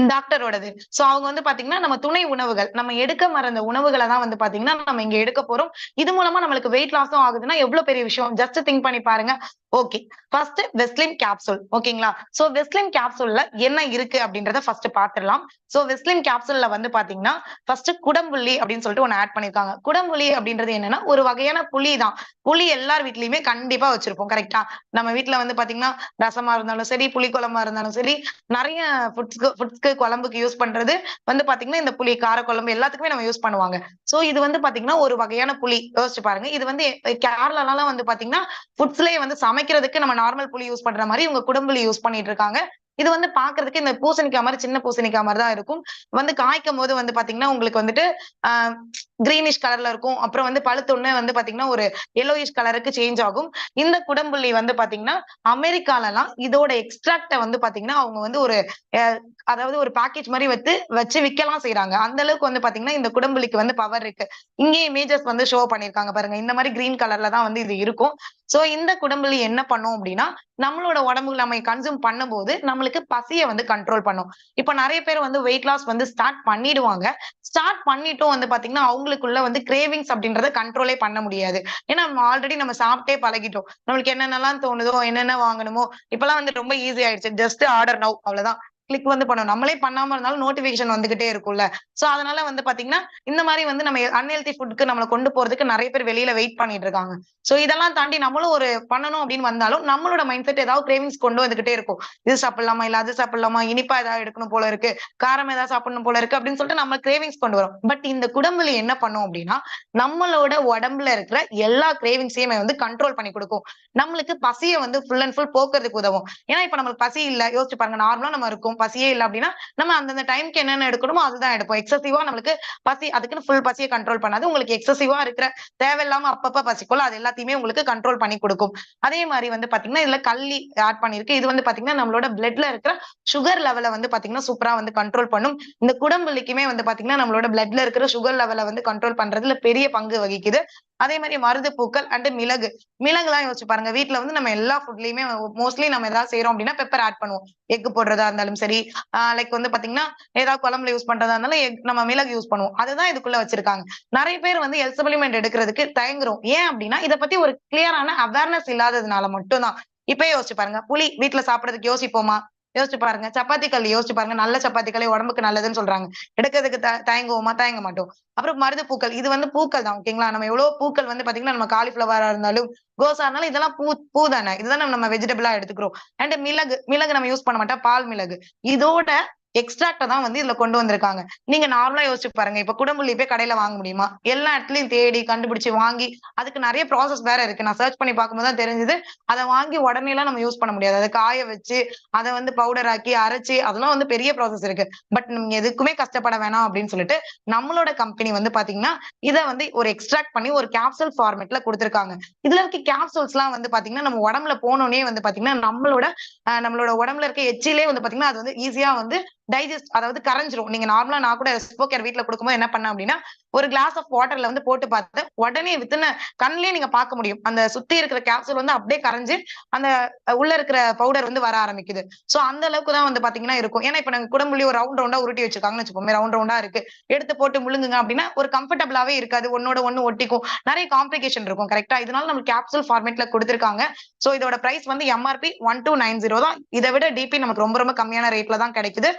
டாக்டரோடது. சோ அவங்க வந்து பாத்தீங்கன்னா நம்ம துணை உணவுகள் நம்ம எடுக்க மறந்த உணவுகளை தான் வந்து பாத்தீங்கன்னா நம்ம இங்க எடுக்க போறோம். இது மூலமா நம்மளுக்கு வெயிட் லாஸும் ஆகுதுன்னா எவ்வளவு பெரிய விஷயம். ஜஸ்ட் திங்க் பண்ணி பாருங்க. Okay, first வெஸ்லிம் capsule. ஓகேங்களா? சோ வெஸ்லிம் கேப்சூல்ல என்ன இருக்கு அப்படின்றத ஃபர்ஸ்ட் பாத்துடலாம். சோ வெஸ்லிம் கேப்சூல்ல வந்து பாத்தீங்கன்னா ஃபர்ஸ்ட் குடம்புள்ளி அப்படின்னு சொல்லிட்டு ஒன்னு ஆட் பண்ணிருக்காங்க. குடம்புள்ளி அப்படின்றது என்னன்னா ஒரு வகையான புளி தான். புளி எல்லார் வீட்லயுமே கண்டிப்பா வச்சிருப்போம். கரெக்டா? நம்ம வீட்ல வந்து பாத்தீங்கன்னா ரசமா இருந்தாலும் சரி, புளி குழம்பா இருந்தாலும் சரி, நிறைய ஃபுட்ஸ்க்கு குழம்புக்கு யூஸ் பண்றது வந்து பாத்தீங்கன்னா இந்த புளி கார குழம்பு எல்லாத்துக்குமே நம்ம யூஸ் பண்ணுவாங்க. சோ இது வந்து பாத்தீங்கன்னா ஒரு வகையான புளி. யோசிச்சு பாருங்க. இது வந்து கேரளாலாம் வந்து பாத்தீங்கன்னா ஃபுட்ஸ்லயே வந்து சமைக்கிறதுக்கு நம்ம நார்மல் புளி யூஸ் பண்ற மாதிரி இவங்க குடம்புளி யூஸ் பண்ணிட்டு இருக்காங்க. இது வந்து பாக்குறதுக்கு இந்த பூசணிக்காய் மாதிரி சின்ன பூசணிக்காய் மாதிரி தான் இருக்கும். வந்து காய்க்கும் போது வந்து பாத்தீங்கன்னா உங்களுக்கு வந்துட்டு ஆஹ் கிரீனிஷ் கலர்ல இருக்கும். அப்புறம் வந்து பழுத்தொன்னு வந்து பாத்தீங்கன்னா ஒரு எல்லோயிஷ் கலருக்கு சேஞ்ச் ஆகும். இந்த குடம்புள்ளி வந்து பாத்தீங்கன்னா அமெரிக்காலலாம் இதோட எக்ஸ்ட்ராக்ட வந்து பாத்தீங்கன்னா அவங்க வந்து ஒரு அதாவது ஒரு பேக்கேஜ் மாதிரி வச்சு விக்கலாம் செய்யறாங்க. அந்த அளவுக்கு வந்து பாத்தீங்கன்னா இந்த குடம்புளிக்கு வந்து பவர் இருக்கு. இங்கே இமேஜஸ் வந்து ஷோ பண்ணிருக்காங்க பாருங்க. இந்த மாதிரி கிரீன் கலர்ல தான் வந்து இது இருக்கும். சோ இந்த குடம்புளி என்ன பண்ணும் அப்படின்னா நம்மளோட உடம்புக்கு நம்ம கன்சூம் பண்ணும்போது நம்மளுக்கு பசியை வந்து கண்ட்ரோல் பண்ணும். இப்ப நிறைய பேர் வந்து வெயிட் லாஸ் வந்து ஸ்டார்ட் பண்ணிடுவாங்க. ஸ்டார்ட் பண்ணிட்டும் வந்து பாத்தீங்கன்னா அவங்களுக்குள்ள வந்து கிரேவிங்ஸ் அப்படின்றத கண்ட்ரோலே பண்ண முடியாது. ஏன்னா நம்ம ஆல்ரெடி நம்ம சாப்பிட்டே பழகிட்டோம். நம்மளுக்கு என்னென்னலாம் தோணுதோ என்னென்ன வாங்கணுமோ இப்பெல்லாம் வந்து ரொம்ப ஈஸி ஆயிடுச்சு. ஜஸ்ட் ஆர்டர் நவ் அவ்வளவுதான். கிளிக் வந்து பண்ணணும். நம்மளே பண்ணாம இருந்தாலும் நோட்டிபிகேஷன் வந்துகிட்டே இருக்கும்ல. சோ அதனால வந்து பாத்தீங்கன்னா இந்த மாதிரி வந்து நம்ம அன்ஹெல்தி ஃபுட்க்கு நம்மள கொண்டு போறதுக்கு நிறைய பேர் வெளியில வெயிட் பண்ணிட்டு இருக்காங்க. சோ இதெல்லாம் தாண்டி நம்மளும் ஒரு பண்ணணும் அப்படின்னு வந்தாலும் நம்மளோட மைண்ட் செட் ஏதாவது கிரேவிங்ஸ் கொண்டு வந்துகிட்டே இருக்கும். இது சாப்பிடலாமா, இல்ல அது சாப்பிடலாமா, இனிப்பா ஏதாவது எடுக்கணும் போல இருக்கு, காரம் ஏதாவது சாப்பிடணும் போல இருக்கு அப்படின்னு சொல்லிட்டு நம்ம கிரேவிங்ஸ் கொண்டு வரும். பட் இந்த குடம்புளி என்ன பண்ணும் அப்படின்னா நம்மளோட உடம்புல இருக்கிற எல்லா கிரேவிங்ஸையுமே வந்து கண்ட்ரோல் பண்ணி கொடுக்கும். நம்மளுக்கு பசியை வந்து ஃபுல் அண்ட் ஃபுல் போக்குறதுக்கு உதவும். ஏன்னா இப்ப நம்மளுக்கு பசி இல்ல, யோசிச்சு பாருங்க. நார்மலா நம்ம இருக்கும் பசியே இல்ல அப்படின்னா நம்ம அந்தந்த டைம்க்கு என்னென்ன எடுக்கணுமோ அதுதான் எடுப்போம். எக்ஸசிவா நம்மளுக்கு பசி அதுக்குன்னு ஃபுல் பசியை கண்ட்ரோல் பண்ணாது. உங்களுக்கு எக்ஸசிவா இருக்கிற தேவையில்லாம அப்பப்ப பசிக்குள்ள அது எல்லாத்தையுமே உங்களுக்கு கண்ட்ரோல் பண்ணி கொடுக்கும். அதே மாதிரி வந்து பாத்தீங்கன்னா இதுல கள்ளி ஆட் பண்ணிருக்கு. இது வந்து பாத்தீங்கன்னா நம்மளோட பிளட்ல இருக்கிற சுகர் லெவலை வந்து பாத்தீங்கன்னா சூப்பரா வந்து கண்ட்ரோல் பண்ணும். இந்த குடம்புளிக்குமே வந்து பாத்தீங்கன்னா நம்மளோட பிளட்ல இருக்கிற சுகர் லெவலை வந்து கண்ட்ரோல் பண்றதுல பெரிய பங்கு வகிக்குது. அதே மாதிரி மருது பூக்கள் அண்ட் மிளகு. மிளகுலாம் யோசிச்சு பாருங்க. வீட்டுல வந்து நம்ம எல்லா ஃபுட்லயுமே மோஸ்ட்லி நம்ம ஏதாவது செய்யறோம் அப்படின்னா பெப்பர் ஆட் பண்ணுவோம். எக் போடுறதா இருந்தாலும் சரி, லைக் வந்து பாத்தீங்கன்னா ஏதாவது குழம்புல யூஸ் பண்றதா இருந்தாலும் நம்ம மிளகு யூஸ் பண்ணுவோம். அதுதான் இதுக்குள்ள வச்சிருக்காங்க. நிறைய பேர் வந்து ஹெல்த் சப்ளிமெண்ட் எடுக்கிறதுக்கு தயங்குறோம். ஏன் அப்படின்னா இதை பத்தி ஒரு கிளியரான அவேர்னஸ் இல்லாததுனால மட்டும்தான். இப்பயே யோசிச்சு பாருங்க. புளி வீட்டுல சாப்பிடறதுக்கு யோசிப்போமா? யோசிச்சு பாருங்க. சப்பாத்தி கல் யோசிச்சு பாருங்க. நல்ல சப்பாத்தி கல்லே உடம்புக்கு நல்லதுன்னு சொல்றாங்க. எடுக்கிறதுக்கு தயங்குவோமா? தயங்க மாட்டோம். அப்புறம் மருது பூக்கள். இது வந்து பூக்கள் தான். ஓகேங்களா? நம்ம எவ்வளவு பூக்கள் வந்து பாத்தீங்கன்னா நம்ம காலிஃபிளவரா இருந்தாலும் கோஸா இருந்தாலும் இதெல்லாம் பூ தானே. இதுதான் நம்ம வெஜிடபிளா எடுத்துக்கிறோம். அண்ட் மிளகு நம்ம யூஸ் பண்ண மாட்டோம். பால் மிளகு. இதோட எக்ஸ்ட்ராக்ட தான் வந்து இதுல கொண்டு வந்திருக்காங்க. நீங்க நார்மலா யோசிச்சு பாருங்க. இப்ப குடம்புள்ளி போய் கடையில வாங்க முடியுமா? எல்லா இடத்துலயும் தேடி கண்டுபிடிச்சு வாங்கி அதுக்கு நிறைய ப்ராசஸ் வேற இருக்கு. நான் சர்ச் பண்ணி பார்க்கும்போது தான் தெரிஞ்சது. அதை வாங்கி உடனே எல்லாம் நம்ம யூஸ் பண்ண முடியாது. அதை காய வச்சு அதை வந்து பவுடர் ஆக்கி அரைச்சு அதெல்லாம் வந்து பெரிய ப்ராசஸ் இருக்கு. பட் நீங்க எதுக்குமே கஷ்டப்பட வேணாம் அப்படின்னு சொல்லிட்டு நம்மளோட கம்பெனி வந்து பாத்தீங்கன்னா இதை வந்து ஒரு எக்ஸ்ட்ராக்ட் பண்ணி ஒரு கேப்சூல் ஃபார்மேட்ல கொடுத்திருக்காங்க. இதுல இருக்க கேப்சூல்ஸ் எல்லாம் வந்து பாத்தீங்கன்னா நம்ம உடம்புல போனோடனே வந்து பாத்தீங்கன்னா நம்மளோட உடம்புல இருக்க எச்சிலே வந்து பாத்தீங்கன்னா அது வந்து ஈஸியா வந்து டைஜஸ்ட் அதாவது கரைஞ்சிரும். நீங்க நார்மலா நான் கூட ரெஸ்போகேர் வீட்டுல கொடுக்கும்போது என்ன பண்ணேன் அப்படின்னா ஒரு கிளாஸ் ஆஃப் வாட்டர்ல வந்து போட்டு பார்த்தேன். உடனே வித்தின் கண்ணிலே நீங்க பார்க்க முடியும். அந்த சுத்தி இருக்கிற கேப்சூல் வந்து அப்படியே கரைஞ்சு அந்த உள்ள இருக்கிற பவுடர் வந்து வர ஆரம்பிக்குது. சோ அந்த அளவுக்கு தான் வந்து பாத்தீங்கன்னா இருக்கும். ஏன்னா இப்ப நாங்க குடம்புள்ளி ஒரு ரவுண்டா உருட்டி வச்சிருக்காங்கன்னு வச்சுக்கோமே. ரவுண்டா இருக்கு. எடுத்து போட்டு முழுங்குங்க அப்படின்னா ஒரு கம்ஃபர்டபிளாவே இருக்காது. ஒன்னோட ஒண்ணு ஒட்டிக்கும். நிறைய காம்ப்ளிகேஷன் இருக்கும். கரெக்டா? இதனால நம்ம கேப்சூல் ஃபார்மேட்ல கொடுத்திருக்காங்க. சோ இதோட பிரைஸ் வந்து எம்ஆர்பி 1290 தான். இதை விட டிபி நமக்கு ரொம்ப ரொம்ப கம்மியான ரேட்ல தான் கிடைக்குது.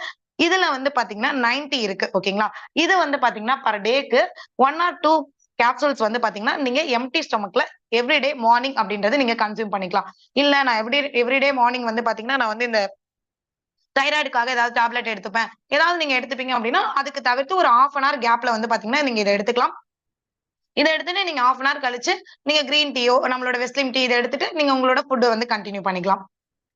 இதுல வந்து பாத்தீங்கன்னா 90 இருக்கு. ஓகேங்களா? இது வந்து பாத்தீங்கன்னா பர் டேக்கு 1 or 2 கேப்சூல்ஸ் வந்து பாத்தீங்கன்னா நீங்க எம்டி ஸ்டொமக்ல எவ்ரிடே மார்னிங் அப்படின்றது நீங்க கன்சியூம் பண்ணிக்கலாம். இல்ல நான் எவ்ரிடே மார்னிங் வந்து பாத்தீங்கன்னா நான் வந்து இந்த தைராய்டுக்காக ஏதாவது டேப்லெட் எடுத்துப்பேன். ஏதாவது நீங்க எடுத்துப்பீங்க அப்படின்னா அதுக்கு தவிர்த்து ஒரு 1/2 an hour கேப்ல வந்து பாத்தீங்கன்னா நீங்க இதை எடுத்துக்கலாம். இத எடுத்துட்டு நீங்க 1/2 அன் ஹவர் கழிச்சு நீங்க கிரீன் டீயோ, நம்மளோட வெஸ்லிம் டீ இத எடுத்துட்டு நீங்க உங்களோட ஃபுட் வந்து கன்டின்யூ பண்ணிக்கலாம்.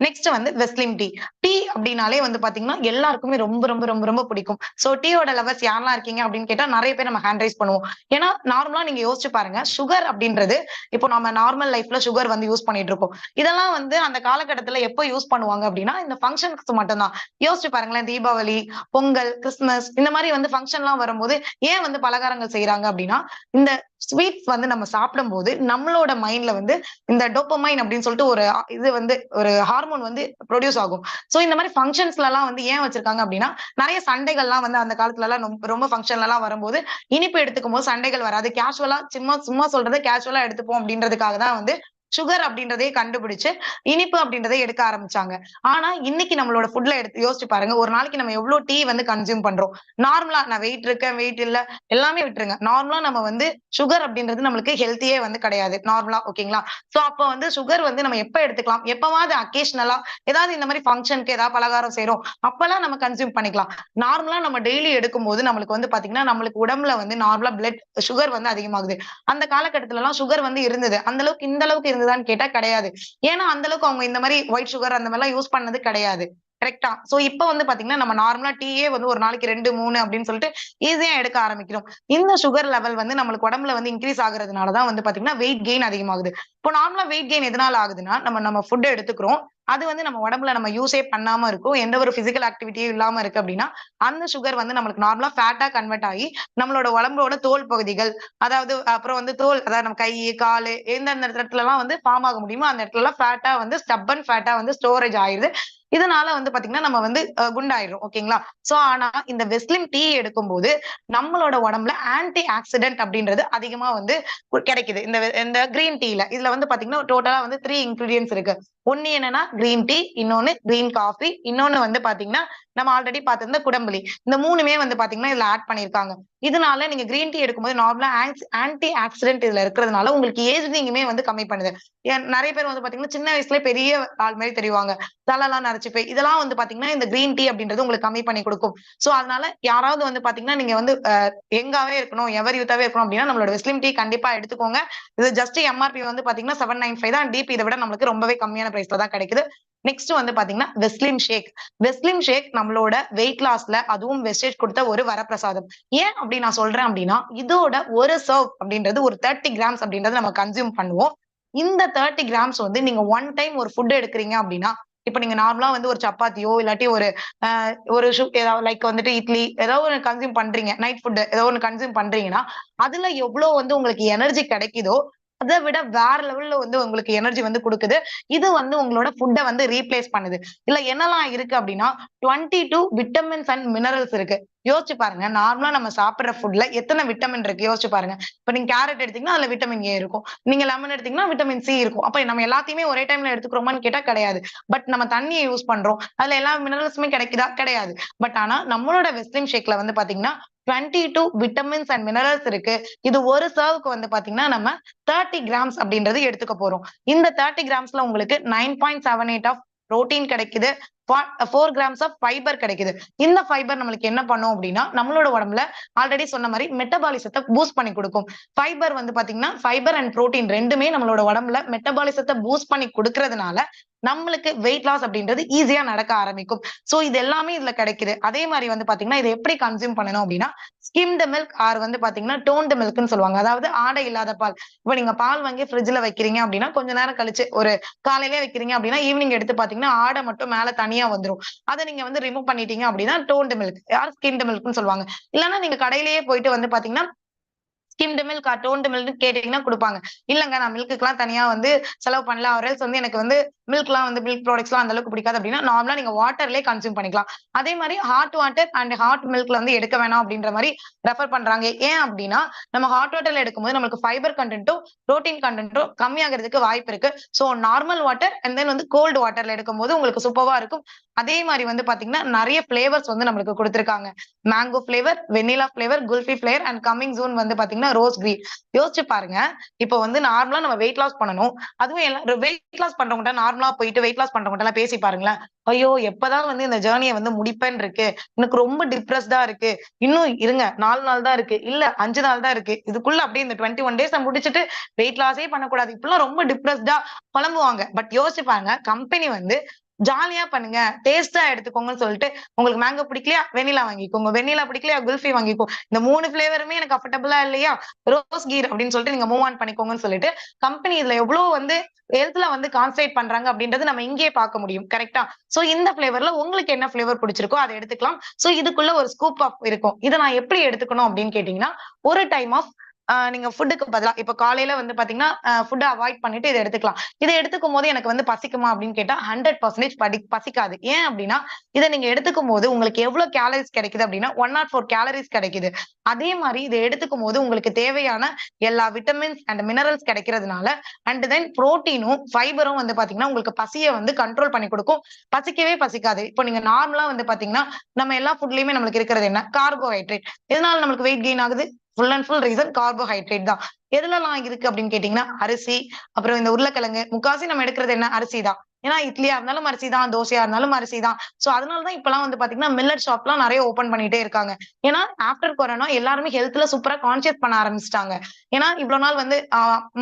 நெக்ஸ்ட் வந்து வெஸ்லிம் டீ. டீ அப்படின்னாலே வந்து பாத்தீங்கன்னா, எல்லாருக்குமே ரொம்ப ரொம்ப ரொம்ப ரொம்ப பிடிக்கும். சோ டீயோட லவர்ஸ் யாரெல்லாம் இருக்கீங்க அப்படின்னு கேட்டா நெறைய பேர் நம்ம ஹேண்ட் ரைஸ் பண்ணுவோம். ஏன்னா நார்மலா நீங்க யோசிச்சு பாருங்க. சுகர் அப்படின்றது இப்போ நம்ம நார்மல் லைஃப்ல சுகர் வந்து யூஸ் பண்ணிட்டு இருக்கோம். இதெல்லாம் வந்து அந்த காலகட்டத்துல எப்ப யூஸ் பண்ணுவாங்க அப்படின்னா, இந்த ஃபங்ஷன்ஸ்க்கு மட்டும் தான். யோசிச்சு பாருங்களேன். தீபாவளி, பொங்கல், கிறிஸ்துமஸ் இந்த மாரி வந்து ஃபங்ஷன்லாம் வரும்போது ஏன் வந்து பலகாரங்கள் செய்றாங்க அப்படின்னா, இந்த ஸ்வீட்ஸ் வந்து நம்ம சாப்பிடும்போது நம்மளோட மைண்ட்ல வந்து இந்த டோபமைன் அப்படின்னு சொல்லிட்டு ஒரு இது வந்து ஒரு ஹார்மோன் வந்து ப்ரொடியூஸ் ஆகும். சோ இந்த மாதிரி ஃபங்ஷன்ஸ்லலாம் வந்து ஏன் வச்சிருக்காங்க அப்படின்னா, நெறைய சண்டைகள்லாம் வந்து அந்த காலத்துலலாம் ரொம்ப ஃபங்ஷன்லலாம் வரும்போது, இனிப்பு எடுத்துக்கும்போது சண்டைகள் வராது. கேஷுவலா சும்மா சும்மா சொல்றத கேஷுவலா எடுத்துப்போம் அப்படின்றதுக்காக தான் வந்து சுகர் அப்படின்றதையே கண்டுபிடிச்சு, இனிப்பு அப்படின்றதை எடுக்க ஆரம்பிச்சாங்க. ஆனா, இன்னைக்கு நம்மளோட ஃபுட்ல எடுத்து யோசிச்சு பாருங்க. ஒரு நாளைக்கு நம்ம எவ்ளோ டீ வந்து கன்சியூம் பண்றோம். நார்மலா நான் வெயிட் இருக்கேன், வெயிட் இல்ல எல்லாமே விட்டுருங்க. நார்மலா நம்ம வந்து சுகர் அப்படின்றது நம்மளுக்கு ஹெல்த்தியே வந்து கிடையாது. நார்மலா ஓகேங்களா? சோ அப்ப வந்து சுகர் வந்து நம்ம எப்ப எடுத்துக்கலாம்? எப்பவாவது அக்கேஷனலா ஏதாவது இந்த மாரி ஃபங்ஷனுக்கு ஏதாவது பலகாரம் செய்றோம். அப்பலாம் நம்ம கன்சியூம் பண்ணிக்கலாம். நார்மலா நம்ம டெய்லி எடுக்கும்போது நம்மளுக்கு வந்து பாத்தீங்கன்னா, நம்மளுக்கு உடம்புல வந்து நார்மலா சுகர் வந்து அதிகமாகுது. அந்த காலகட்டத்துலலாம் சுகர் வந்து இருந்தது. அந்த அளவுக்கு இந்த அளவுக்கு இருந்ததான்னு கேட்டா கிடையாது. ஏன்னா அந்த அளவுக்கு அவங்க இந்த மாரி ஒயிட் சுகர் அந்த மாரிலாம் யூஸ் பண்ணது கிடையாது. கரெக்ட்டா? சோ இப்ப வந்து பாத்தீங்கன்னா, நம்ம நார்மலா டீயே வந்து ஒரு நாளைக்கு 2, 3 அப்படின்னு சொல்லிட்டு ஈஸியா எடுக்க ஆரம்பிக்கிறோம். இந்த சுகர் லெவல் வந்து நம்மளுக்கு உடம்புல வந்து இன்கிரீஸ் ஆகுறதுனால தான் வந்து பாத்தீங்கன்னா, வெயிட் கெயின் அதிகமாகுது. இப்போ நார்மலா வெயிட் கெயின் எதனால ஆகுதுன்னா, நம்ம ஃபுட் எடுத்துக்கிறோம். அது வந்து நம்ம உடம்புல நம்ம யூஸே பண்ணாம இருக்கும். எந்த ஒரு பிசிக்கல் ஆக்டிவிட்டியும் இல்லாம இருக்கு அப்படின்னா, அந்த சுகர் வந்து நம்மளுக்கு நார்மலா ஃபேட்டா கன்வெர்ட் ஆகி, நம்மளோட உடம்போட தோல் பகுதிகள், அதாவது அப்புறம் வந்து தோல் அதாவது நம்ம கை, காலு எந்தெந்த இடத்துலலாம் வந்து ஃபார்ம் ஆக முடியுமோ, அந்த இடத்துலலாம் ஃபேட்டா வந்து ஸ்டப்பன் ஃபேட்டா வந்து ஸ்டோரேஜ் ஆயிருது. இதனால வந்து பாத்தீங்கன்னா, நம்ம வந்து குண்டாயிடுறோம். ஓகேங்களா? சோ ஆனா இந்த வெஸ்லிம் டீ எடுக்கும்போது, நம்மளோட உடம்புல ஆன்டி ஆக்ஸிடென்ட் அப்படின்றது அதிகமா வந்து கிடைக்குது. இந்த கிரீன் டீல. இதுல வந்து பாத்தீங்கன்னா, டோட்டலா வந்து 3 இன்கிரீடியன்ட்ஸ் இருக்கு. ஒண்ணு என்னன்னா கிரீன் டீ, இன்னொன்னு கிரீன் காஃபி, இன்னொன்னு வந்து பாத்தீங்கன்னா, நம்ம ஆல்ரெடி பார்த்திருந்த குடம்புளி. இந்த 3மே வந்து பாத்தீங்கன்னா, இதுல ஆட் பண்ணியிருக்காங்க. இதனால நீங்க கிரீன் டீ எடுக்கும்போது நார்மலா ஆன்டி ஆக்ஸிடென்ட் இதுல இருக்கிறதுனால உங்களுக்கு ஏஜிங்குமே வந்து கம்மி பண்ணுது. நெறைய பேர் வந்து பாத்தீங்கன்னா, சின்ன வயசுலயே பெரிய ஆள் மாரி தெரிவாங்க. தலைலாம் நரைச்சு போய் இதெல்லாம் வந்து பாத்தீங்கன்னா, இந்த கிரீன் டீ அப்படின்றது உங்களுக்கு கம்மி பண்ணி குடுக்கும். சோ அதனால யாராவது வந்து பாத்தீங்கன்னா, நீங்க வந்து யங்காவே இருக்கணும், எவர் யூத்தாவே இருக்கணும் அப்படின்னா, நம்மளோட வெஸ்லிம் டீ கண்டிப்பா எடுத்துக்கோங்க. இது ஜஸ்ட் எம்ஆர்பி வந்து பாத்தீங்கன்னா 795 தான். டிபி இத விட நம்மளுக்கு ரொம்பவே கம்மியான பிரைஸ்ல தான் கிடைக்குது. நெக்ஸ்ட் வந்து பாத்தீங்கன்னா, வெஸ்லிம் ஷேக். வெஸ்லிம் ஷேக் நம்மளோட வெயிட் லாஸ்ல அதுவும் வெஸ்டேஜ் குடுத்த ஒரு வரப்பிரசாதம். ஏன் அப்படி நான் சொல்றேன் அப்படின்னா, இதோட ஒரு சர்வ் அப்படின்றது ஒரு 30 கிராம்ஸ் அப்படின்றத நம்ம கன்சியூம் பண்ணுவோம். இந்த 30 கிராம்ஸ் வந்து நீங்க ஒன் டைம் ஒரு ஃபுட் எடுக்குறீங்க அப்படின்னா, இப்ப நீங்க நார்மலா வந்து ஒரு சப்பாத்தியோ, இல்லாட்டி ஒரு அ ஒரு ஏதாவது லைக் வந்துட்டு இட்லி ஏதோ ஒண்ணு கன்சியூம் பண்றீங்க. நைட் ஃபுட் ஏதோ ஒண்ணு கன்சியூம் பண்றீங்கன்னா, அதுல எவ்ளோ வந்து உங்களுக்கு எனர்ஜி கிடைக்குதோ, அத விட வேற லெவல்ல வந்து உங்களுக்கு எனர்ஜி வந்து குடுக்குது. இது வந்து உங்களோட ஃபுட்ட வந்து ரீப்ளேஸ் பண்ணுது. இதுல என்னலாம் இருக்கு அப்டின்னா, 22 விட்டமின்ஸ் அண்ட் மினரல்ஸ் இருக்கு. யோசிச்சு பாருங்க. நார்மலா நம்ம சாப்பிடுற ஃபுட்ல எத்தன விட்டமின் இருக்கு யோசிச்சு பாருங்க. இப்ப நீங்க கேரட் எடுத்தீங்கன்னா, அதுல விட்டமின் ஏ இருக்கும். நீங்க லெமன் எடுத்தீங்கன்னா, விட்டமின் சி இருக்கும். அப்ப நம்ம எல்லாத்தையுமே ஒரே டைம்ல எடுத்துக்கிறோமான்னு கேட்டா கிடையாது. பட் நம்ம தண்ணிய யூஸ் பண்றோம். அதுல எல்லா மினரல்ஸுமே கிடைக்குதா? கிடையாது. பட் ஆனா நம்மளோட வெஸ்லிம் ஷேக்ல வந்து பாத்தீங்கன்னா, 22 விட்டமின்ஸ் அண்ட் மினரல்ஸ் இருக்கு. இது ஒரு சர்வ்க்கு வந்து பாத்தீங்கன்னா, நம்ம 30 கிராம்ஸ் அப்படின்றது எடுத்துக்க போறோம். இந்த 30 கிராம்ஸ்ல உங்களுக்கு 9.78 ஆஃப் புரோட்டீன் கிடைக்குது. 4 கிராம்ஸ் ஆஃப் ஃபைபர் கிடைக்குது. இந்த ஃபைபர் நம்மளுக்கு என்ன பண்ணும் அப்படின்னா, நம்மளோட உடம்புல ஆல்ரெடி சொன்ன மாரி மெட்டபாலிசத்த பூஸ்ட் பண்ணி குடுக்கும். ஃபைபர் வந்து பாத்தீங்கன்னா, ஃபைபர் அண்ட் புரோட்டீன் 2மே நம்மளோட உடம்புல மெட்டபாலிசத்த பூஸ்ட் பண்ணி குடுக்கிறதுனால, நம்மளுக்கு வெயிட் லாஸ் அப்படின்றது ஈஸியா நடக்க ஆரம்பிக்கும். சோ இது எல்லாமே இதுல கிடைக்குது. அதே மாரி வந்து பாத்தீங்கன்னா, இத எப்படி கன்சியூம் பண்ணணும் அப்படின்னா, ஸ்கிம்டு மில்க் ஆர் வந்து பாத்தீங்கன்னா, டோன்டு மில்க்ன்னு சொல்லுவாங்க. அதாவது ஆடை இல்லாத பால். இப்ப நீங்க பால் வாங்கி ஃப்ரிட்ஜ்ல வைக்கிறீங்க அப்படின்னா, கொஞ்ச நேரம் கழிச்சு ஒரு காலையிலேயே வைக்கிறீங்க அப்படின்னா, ஈவினிங் எடுத்து பாத்தீங்கன்னா, ஆடை மட்டும் மேல தனியா வந்துரும். அத நீங்க வந்து ரிமூவ் பண்ணிட்டீங்க அப்படின்னா, டோன்டு மில்க் ஆர் ஸ்கிம்டு மில்க்ன்னு சொல்லுவாங்க. இல்லன்னா நீங்க கடையிலேயே போயிட்டு வந்து பாத்தீங்கன்னா, ஸ்கிம்டு மில்க் ஆர் டோன்டு மில்க்னு கேட்டீங்கன்னா குடுப்பாங்க. இல்லங்க நான் மில்க்குக்குலாம் தனியா வந்து செலவு பண்ணல. ஆர் எல்ஸ் வந்து எனக்கு வந்து மில்க்லாம் வந்து மில்க் ப்ராடக்ட்ஸ்லாம் அந்த அளவுக்கு பிடிக்காது அப்படின்னா, நார்மலா நீங்க வாட்டர்லயே கன்சியூம் பண்ணிக்கலாம். அதே மாரி ஹாட் வாட்டர் அண்ட் ஹாட் மில்க்ல வந்து எடுக்க வேணாம் அப்படின்ற மாரி ரெஃபர் பண்றாங்க. ஏன் அப்படின்னா, நம்ம ஹாட் வாட்டர்ல எடுக்கும்போது நமக்கு ஃபைபர் கன்டென்ட்டும், புரோட்டீன் கன்டென்ட்டும் கம்மியாகுறதுக்கு வாய்ப்பு இருக்கு. So normal water and then வந்து கோல்ட் வாட்டர்ல எடுக்கும்போது உங்களுக்கு சூப்பர்வா இருக்கும். அதே மாரி வந்து பாத்தீங்கன்னா, நெறைய ஃபிளேவர்ஸ் வந்து நம்மளுக்கு குடுத்திருக்காங்க. Mango flavour, vanilla flavour, kulfi flavour and coming soon வந்து பாத்தீங்கன்னா, ரோஸ் கிரீன். யோசிச்சு பாருங்க. இப்போ வந்து நார்மலா நம்ம வெயிட் லாஸ் பண்ணணும். அதுவும் வெயிட் லாஸ் பண்றவங்கட்ட நார்மலா நார்மலா போயிட்டு வெயிட் லாஸ் பண்றவங்கட்ட எல்லாம் பேசி பாருங்களேன். ஐயோ! எப்பதான் வந்து இந்த ஜர்னிய வந்து முடிப்பேன்னு இருக்கு. எனக்கு ரொம்ப டிப்ரஸ்டா இருக்கு. இன்னும் இருங்க 4 நாள் தான் இருக்கு. இல்ல 5 நாள் தான் இருக்கு. இதுக்குள்ள அப்படியே இந்த 21 டேஸ முடிச்சுட்டு வெயிட் லாஸே பண்ணக்கூடாது. இப்படிலாம் ரொம்ப டிப்ரஸ்டா புலம்புவாங்க. பட் யோசிச்சு பாருங்க, கம்பெனி வந்து ஜாலியா பண்ணுங்க. டேஸ்ட்டா எடுத்துக்கோங்கன்னு சொல்லிட்டு, உங்களுக்கு மேங்கோ பிடிக்கலையா? வெண்ணிலா வாங்கிக்கோங்க. வெண்ணிலா பிடிக்கலையா? குல்ஃபி வாங்கிக்கோ. இந்த 3 ஃப்ளேவருமே எனக்கு அஃபர்டபுளா இல்லையா? ரோஸ் கீர் அப்படின்னு சொல்லிட்டு நீங்க மூவ் ஆன் பண்ணிக்கோங்கன்னு சொல்லிட்டு, கம்பெனி இதுல எவ்ளோ வந்து ஹெல்த்ல வந்து கான்சன்ட்ரேட் பண்றாங்க அப்படின்றது நம்ம இங்கேயே பார்க்க முடியும். கரெக்ட்டா? சோ இந்த ஃப்ளேவர்ல உங்களுக்கு என்ன ஃப்ளேவர் பிடிச்சிருக்கோ அத எடுத்துக்கலாம். சோ இதுக்குள்ள ஒரு ஸ்கூப் ஆஃப் இருக்கும். இத நான் எப்படி எடுத்துக்கணும் அப்படின்னு கேட்டீங்கன்னா, ஒரு டைம் ஆஃப் நீங்க ஃபுட்டுக்கு பதிலா இப்ப காலையில வந்து பாத்தீங்கன்னா, ஃபுட்ட அவாய்ட் பண்ணிட்டு இத எடுத்துக்கலாம். இத எடுத்துக்கும்போது எனக்கு வந்து பசிக்குமா அப்படின்னு கேட்டா 100% பசிக்காது. ஏன் அப்படின்னா, இத நீங்க எடுத்துக்கும்போது உங்களுக்கு எவ்வளவு கேலரிஸ் கிடைக்குது அப்படின்னா 104 கேலரிஸ் கிடைக்குது. அதே மாரி இத எடுத்துக்கும்போது உங்களுக்கு தேவையான எல்லா விட்டமின்ஸ் அண்ட் மினரல்ஸ் கிடைக்கிறதுனால அண்ட் தென் புரோட்டீனும், ஃபைபரும் வந்து பாத்தீங்கன்னா, உங்களுக்கு பசிய வந்து கண்ட்ரோல் பண்ணி குடுக்கும். பசிக்கவே பசிக்காது. இப்போ நீங்க நார்மலா வந்து பாத்தீங்கன்னா, நம்ம எல்லா ஃபுட்லயுமே நம்மளுக்கு இருக்கிறது என்ன? கார்போஹைட்ரேட். எதனால நம்மளுக்கு வெயிட் கெயின் ஆகுது? Full and full reason carbohydrate தான். எதுலலாம் இருக்கு அப்படின்னு கேட்டீங்கன்னா, அரிசி, அப்புறம் இந்த உருளைக்கிழங்கு, முக்காவாசி நம்ம எடுக்கிறது என்ன? அரிசி தான். ஏன்னா இட்லியா இருந்தாலும் அரிசி தான், தோசையா இருந்தாலும் அரிசி தான். சோ அதனால தான் இப்பலாம் வந்து பாத்தீங்கன்னா, மில்லட் ஷாப்லாம் நெறைய ஓப்பன் பண்ணிட்டே இருக்காங்க. ஏன்னா ஆஃப்டர் கொரோனா எல்லாருமே ஹெல்த்ல சூப்பரா கான்ஷியஸ் பண்ண ஆரம்பிச்சுட்டாங்க. ஏன்னா இவ்ளோ நாள் வந்து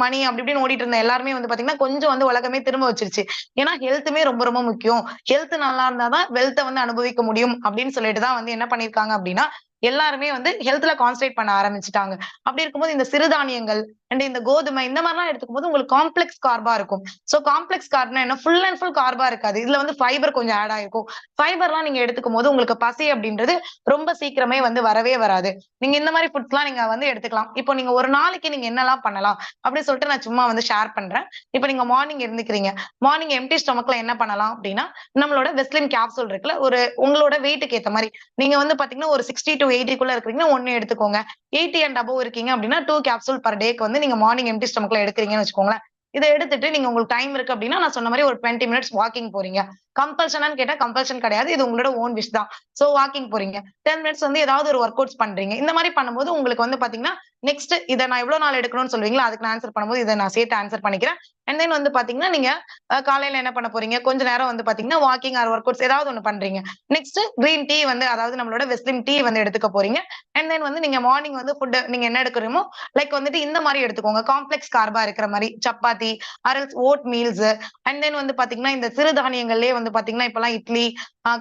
மணி அப்படி இப்படின்னு ஓடிட்டு இருந்த எல்லாருமே வந்து பாத்தீங்கன்னா, கொஞ்சம் வந்து உலகமே திரும்ப வச்சுருச்சு. ஏன்னா ஹெல்த்துமே ரொம்ப ரொம்ப முக்கியம். ஹெல்த் நல்லா இருந்தா தான் வெல்த்த வந்து அனுபவிக்க முடியும் அப்படின்னு சொல்லிட்டு தான் வந்து என்ன பண்ணியிருக்காங்க அப்படின்னா, எல்லாருமே வந்து ஹெல்த்ல கான்சன்ட்ரேட் பண்ண ஆரம்பிச்சுட்டாங்க. அப்படி இருக்கும்போது இந்த சிறுதானியங்கள் அண்ட் இந்த கோதுமை இந்த மாரிலாம் எடுத்துக்கும்போது உங்களுக்கு காம்ப்ளெக்ஸ் கார்பா இருக்கும். சோ காம்ப்ளெக்ஸ் கார்ப்னா என்ன? ஃபுல் அண்ட் ஃபுல் கார்பா இருக்காது. இதுல வந்து ஃபைபர் கொஞ்சம் ஆட் ஆயிருக்கும். ஃபைபர்லாம் நீங்க எடுத்துக்கும்போது உங்களுக்கு பசி அப்படின்றது ரொம்ப சீக்கிரமே வந்து வரவே வராது. நீங்க இந்த மாரி ஃபுட்ஸ்லாம் நீங்க வந்து எடுத்துக்கலாம். இப்போ நீங்க ஒரு நாளைக்கு நீங்க என்னலாம் பண்ணலாம்? அப்படின்னு சொல்லிட்டு நான் சும்மா வந்து ஷேர் பண்றேன். இப்ப நீங்க மார்னிங் எழுந்துக்கிறீங்க. மார்னிங் எம்ப்டி ஸ்டொமக்ல என்ன பண்ணலாம் அப்படின்னா, நம்மளோட வெஸ்லின் கேப்சூல் இருக்குல்ல, ஒரு உங்களோட வெயிட்க்கு ஏத்த மாரி. நீங்க வந்து பாத்தீங்கன்னா, ஒரு 60 டூ 80க்குள்ள இருக்கிறீங்கன்னா 1 எடுத்துக்கோங்க. 80 அண்ட் அபோவ் இருக்கீங்க அப்படின்னா 2 கேப்சூல் பெர் டேக்கு வந்து நீங்க மார்னிங் எம்ப்டி ஸ்டொமக்ல எடுக்கிறீங்கன்னு வச்சுக்கோங்களேன். இத எடுத்துட்டு நீங்க உங்களுக்கு டைம் இருக்கு அப்படின்னா, நான் சொன்ன மாரி ஒரு 20 மினிட்ஸ் வாக்கிங் போறீங்க. கம்பல்ஷனான்னு கேட்டா கம்பல்ஷன் கிடையாது. இது உங்களோட ஓன் விஷ் தான். சோ வாக்கிங் போறீங்க. 10 மினிட்ஸ் வந்து ஏதாவது ஒரு வொர்க் அவுட்ஸ் பண்றீங்க. இந்த மாரி பண்ணும்போது உங்களுக்கு வந்து பாத்தீங்கன்னா, நெக்ஸ்ட் இத நான் எவ்வளவு நாள் எடுக்கணும்னு சொல்லுவீங்களோ, அதுக்கு நான் ஆன்ஸர் பண்ணும்போது இத நான் சேர்த்து ஆன்ஸர் பண்ணிக்கிறேன். அண்ட் தென் வந்து பாத்தீங்கன்னா, நீங்க காலையில என்ன பண்ண போறீங்க? கொஞ்ச நேரம் வந்து பாத்தீங்கன்னா, வாக்கிங் ஆர் வொர்க் அவுட்ஸ் ஏதாவது ஒண்ணு பண்றீங்க. நெக்ஸ்ட் கிரீன் டீ வந்து அதாவது நம்மளோட வெஸ்லின் டீ வந்து எடுத்துக்க போறீங்க. அண்ட் தென் வந்து நீங்க மார்னிங் வந்து ஃபுட் நீங்க என்ன எடுக்கிறீமோ, லைக் வந்துட்டு இந்த மாரி எடுத்துக்கோங்க. காம்ப்ளெக்ஸ் கார்பா இருக்கிற மாரி chapati, அரல்ஸ் vote meals and then வந்து பாத்தீங்கன்னா, இந்த சிறுதானியங்கள்லயே வந்து பாத்தீங்கன்னா, இப்பலாம் இட்லி,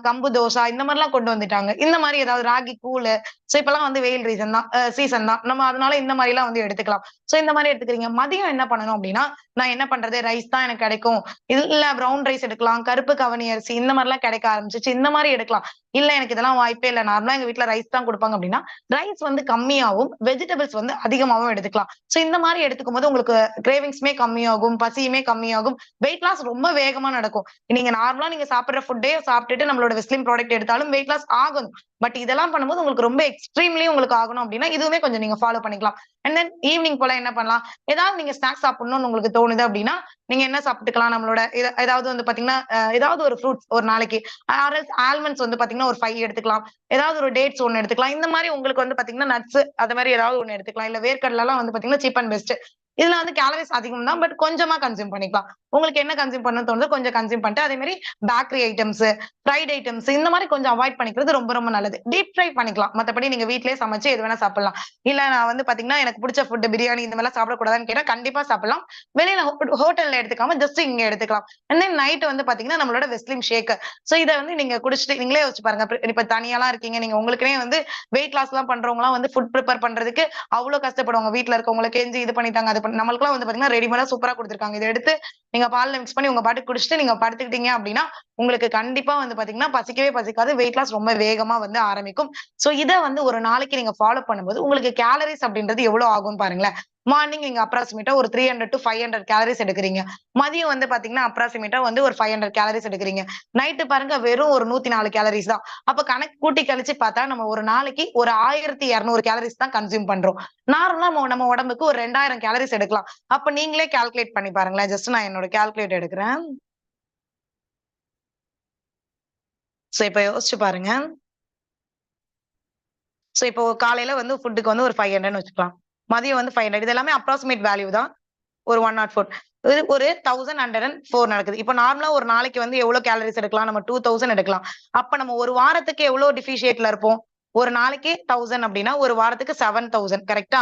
கம்பு தோசை இந்த மாரிலாம் கொண்டு வந்துட்டாங்க. இந்த மாரி ஏதாவது ராகி கூழு, சோ இப்பலாம் வந்து வெயில் ரீசன் தான் சீசன் தான். நம்ம அதனால இந்த மாரிலாம் வந்து எடுத்துக்கலாம். சோ இந்த மாரி எடுத்துக்கிறீங்க. மதியம் என்ன பண்ணணும் அப்டின்னா, நான் என்ன பண்றது? ரைஸ் தான் எனக்கு கிடைக்கும். இல்ல ப்ரவுன் ரைஸ் எடுக்கலாம். கருப்பு கவனி அரிசி இந்த மாரிலாம் கிடைக்க ஆரம்பிச்சுச்சு. இந்த மாரி எடுக்கலாம். இல்ல எனக்கு இதெல்லாம் வாய்ப்பே இல்ல. நார்மலா எங்க வீட்ல ரைஸ் தான் குடுப்பாங்க அப்டின்னா, ரைஸ் வந்து கம்மியாவும், வெஜிடபிள்ஸ் வந்து அதிகமாவும் எடுத்துக்கலாம். சோ இந்த மாரி எடுத்துக்கும்போது உங்களுக்கு கிரேவிங்ஸ்மே கம்மியாகும், பசியுமே கம்மியாகும். வெயிட் லாஸ் ரொம்ப வேகமா நடக்கும். நீங்க நார்மலா நீங்க சாப்பிடுற ஃபுட்டே சாப்பிட்டுட்டு நம்மளோட வெஸ்லின் ப்ராடக்ட் எடுத்தாலும் வெயிட் லாஸ் ஆகும். பட் இதெல்லாம் பண்ணும்போது உங்களுக்கு ரொம்ப எக்ஸ்ட்ரீம்லி உங்களுக்கு ஆகணும் அப்டின்னா, இதுவுமே கொஞ்சம் நீங்க ஃபாலோ பண்ணிக்கலாம். அண்ட் தென் ஈவினிங் போல என்ன பண்ணலாம்? ஏதாவது நீங்க ஸ்நாக்ஸ் சாப்பிடணும்னு உங்களுக்கு தோணுது அப்டின்னா, நீங்க என்ன சாப்பிட்டுக்கலாம்? நம்மளோட ஏதாவது வந்து பாத்தீங்கன்னா, ஏதாவது ஒரு ஃப்ரூட்ஸ் ஒரு நாளைக்கு ஆரல்ஸ் ஆல்மண்ட்ஸ் வந்து பாத்தீங்கன்னா, ஒரு 5 எடுத்துக்கலாம். ஏதாவது ஒரு டேட்ஸ் 1 எடுத்துக்கலாம். இந்த மாரி உங்களுக்கு வந்து பாத்தீங்கன்னா, நட்ஸ் அது மாரி ஏதாவது ஒண்ணு எடுத்துக்கலாம். இல்ல வேர்க்கடலைலாம் வந்து பாத்தீங்கன்னா, சீப் அண்ட் பெஸ்ட். இதுல வந்து கேலரிஸ் அதிகம் தான். பட் கொஞ்சமா கன்சியூம் பண்ணிக்கலாம். உங்களுக்கு என்ன கன்சியூம் பண்ணணும்னு தோணுதோ கொஞ்சம் கன்சியூம் பண்ணிட்டு, அதே மாரி பேக்கரி ஐட்டம்ஸ், ஃப்ரைட் ஐட்டம்ஸ் இந்த மாரி கொஞ்சம் அவாய்ட் பண்ணிக்கிறது ரொம்ப ரொம்ப நல்லது. டீப் ஃப்ரை பண்ணிக்கலாம். மத்தபடி நீங்க வீட்லயே சமைச்சு எது வேணா சாப்பிடலாம். இல்ல நான் வந்து பாத்தீங்கன்னா, எனக்கு புடிச்ச ஃபுட் பிரியாணி இந்த மாரிலாம் சாப்பிடக்கூடாதான்னு கேட்டா, கண்டிப்பா சாப்பிடலாம். வெளியில ஹோட்டல்ல எடுத்துக்காம ஜஸ்ட் இங்க எடுத்துக்கலாம். அண்ட் தென் நைட் வந்து பாத்தீங்கன்னா, நம்மளோட வெஸ்லிம் ஷேக். சோ இத வந்து நீங்க குடிச்சிட்டு நீங்களே யோசிச்சு பாருங்க. இப்ப தனியாலாம் இருக்கீங்க. நீங்க உங்களுக்குனே வந்து வெயிட் லாஸ்லாம் பண்றவங்கலாம் வந்து ஃபுட் பிரிப்பேர் பண்றதுக்கு அவ்ளோ கஷ்டப்படுவாங்க. வீட்ல இருக்கவங்கள கெஞ்சி இது பண்ணித்தாங்க, அது நம்மளுக்குலாம் வந்து பாத்தீங்கன்னா, ரெடிமேடா சூப்பரா குடுத்துருக்காங்க. இத எடுத்து நீங்க பால்ல மிக்ஸ் பண்ணி உங்க பாட்டுக்கு குடிச்சிட்டு நீங்க படுத்துக்கிட்டீங்க அப்டின்னா, உங்களுக்கு கண்டிப்பா வந்து பாத்தீங்கன்னா, பசிக்கவே பசிக்காது. வெயிட் லாஸ் ரொம்ப வேகமா வந்து ஆரம்பிக்கும். சோ இத வந்து ஒரு நாளைக்கு நீங்க ஃபாலோ பண்ணும்போது, உங்களுக்கு கேலரிஸ் அப்டின்றது எவ்ளோ ஆகும்னு பாருங்களேன். மார்னிங் நீங்க அப்ராக்ஸிமேட்டா ஒரு 300 டூ 500 கேலரிஸ் எடுக்குறீங்க. மதியம் வந்து பாத்தீங்கன்னா, அப்ராக்ஸிமேட்டா வந்து ஒரு 500 கேலரிஸ் எடுக்குறீங்க. நைட்டு பாருங்க வெறும் ஒரு 104 கேலரிஸ் தான். அப்ப கணக்கு கூட்டி கழிச்சு பார்த்தா, நம்ம ஒரு நாளைக்கு ஒரு 1200 கேலரிஸ் தான் கன்சியூம் பண்றோம். நார்மலா நம்ம உடம்புக்கு ஒரு 2000 கேலரிஸ் எடுக்கலாம். அப்ப நீங்களே கால்குலேட் பண்ணி பாருங்களேன். ஜஸ்ட் நான் என்னோட கால்குலேட்டர் எடுக்குறேன். சோ இப்ப யோசிச்சு பாருங்க. சோ இப்போ காலையில வந்து ஃபுட்க்கு வந்து ஒரு 500ன்னு வச்சுக்கலாம். மதியம் வந்து 500 இது எல்லாமே அப்ராக்ஸிமேட் வேல்யூ தான். ஒரு 104 ஒரு 1104 நடக்குது. இப்ப நார்மலா ஒரு நாளைக்கு வந்து எவ்வளவு கேலரிஸ் எடுக்கலாம்? நம்ம 2000 எடுக்கலாம். அப்ப நம்ம ஒரு வாரத்துக்கு எவ்வளவு டிஃபிஷியேட்ல இருப்போம்? ஒரு நாளைக்கு 1000 அப்படின்னா, ஒரு வாரத்துக்கு 7000 கரெக்ட்டா?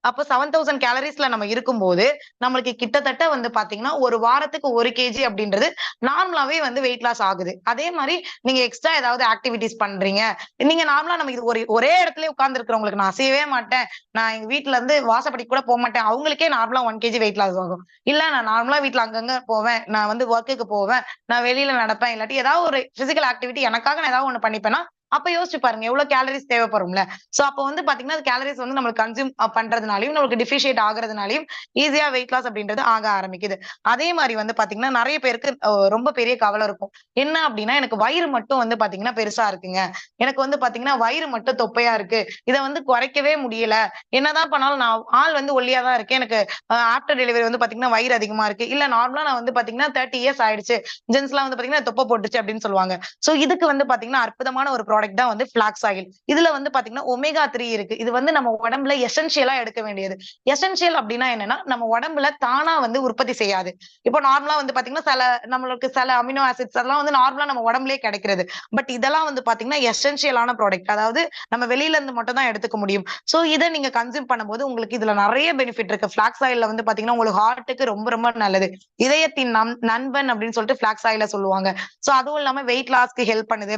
அப்ப 7000 கேலரீஸ்ல நம்ம இருக்கும்போது, நம்மளுக்கு கிட்டத்தட்ட வந்து பாத்தீங்கன்னா, ஒரு வாரத்துக்கு 1 கேஜி அப்படின்றது நார்மலாவே வந்து வெயிட் லாஸ் ஆகுது. அதே மாரி நீங்க எக்ஸ்ட்ரா ஏதாவது ஆக்டிவிட்டீஸ் பண்றீங்க. நீங்க நார்மலா நம்ம இது ஒரே இடத்திலேயே உட்கார்ந்து இருக்கிறவங்களுக்கு நான் அசையவே மாட்டேன். நான் எங்க வீட்ல இருந்து வாசப்படிக்கு கூட போமாட்டேன். அவங்களுக்கே நார்மலா 1 கேஜி வெயிட் லாஸ் ஆகும். இல்ல நான் நார்மலா வீட்ல அங்கங்க போவேன். நான் வந்து வொர்க்குக்கு போவேன். நான் வெளியில நடப்பேன். இல்லாட்டி ஏதாவது ஒரு பிசிக்கல் ஆக்டிவிட்டி எனக்காக நான் ஏதாவது ஒண்ணு பண்ணிப்பேன்னா, அப்ப யோசிச்சு பாருங்க எவ்வளவு கேலரீஸ் தேவைப்படும்ல. சோ அப்ப வந்து பாத்தீங்கன்னா, கேலரீஸ் வந்து நம்மளுக்கு கன்சியூம் பண்றதுனாலயும், நம்மளுக்கு டிஃபிஷியேட் ஆகுறதுனாலயும் ஈஸியா வெயிட் லாஸ் அப்படின்றது ஆக ஆரம்பிக்குது. அதே மாரி வந்து பாத்தீங்கன்னா, நெறைய பேருக்கு ரொம்ப பெரிய கவலை இருக்கும். என்ன அப்டின்னா, எனக்கு வயிறு மட்டும் வந்து பாத்தீங்கன்னா பெருசா இருக்குங்க. எனக்கு வந்து பாத்தீங்கன்னா, வயிறு மட்டும் தொப்பையா இருக்கு. இத வந்து குறைக்கவே முடியல. என்னதான் பண்ணாலும் நான் ஆள் வந்து ஒல்லியா தான் இருக்கேன். எனக்கு ஆஃப்டர் டெலிவரி வந்து பாத்தீங்கன்னா, வயிறு அதிகமா இருக்கு. இல்ல நார்மலா நான் வந்து பாத்தீங்கன்னா 30 இயர்ஸ் ஆயிடுச்சு. ஜென்ஸ்லாம் வந்து பாத்தீங்கன்னா, தொப்பை போட்டுருச்சு அப்படின்னு சொல்லுவாங்க. சோ இதுக்கு வந்து பாத்தீங்கன்னா, அற்புதமான ஒரு ப்ராடக்ட் தான் வந்து ஃபிளாக்ஸ் ஆயில். இதுல வந்து பாத்தீங்கன்னா, ஒமேகா 3 இருக்கு. இது வந்து நம்ம உடம்புல எசென்ஷியலா எடுக்க வேண்டியது. எசென்ஷியல் அப்டின்னா என்னன்னா, நம்ம உடம்புல தானா வந்து உற்பத்தி செய்யாது. இப்போ நார்மலா வந்து பாத்தீங்கன்னா, நம்மளுக்கு சில அமினோ ஆசிட்ஸ் அதெல்லாம் வந்து நார்மலா நம்ம உடம்புலயே கிடைக்கிறது. பட் இதெல்லாம் வந்து பாத்தீங்கன்னா, எசென்ஷியலான ப்ராடக்ட். அதாவது நம்ம வெளியில இருந்து மட்டும் தான் எடுத்துக்க முடியும். சோ இத நீங்க கன்சியூம் பண்ணும்போது உங்களுக்கு இதுல நெறைய பெனிஃபிட் இருக்கு. ஃபிளாக்ஸ் ஆயில்ல வந்து பாத்தீங்கன்னா, உங்களுக்கு ஹார்ட்க்கு ரொம்ப ரொம்ப நல்லது. இதயத்தின் நண்பன் அப்படின்னு சொல்லிட்டு ஃபிளாக்ஸ் ஆயில சொல்லுவாங்க. சோ அதுவும் இல்லாம வெயிட் லாஸ்க்கு ஹெல்ப் பண்ணுது.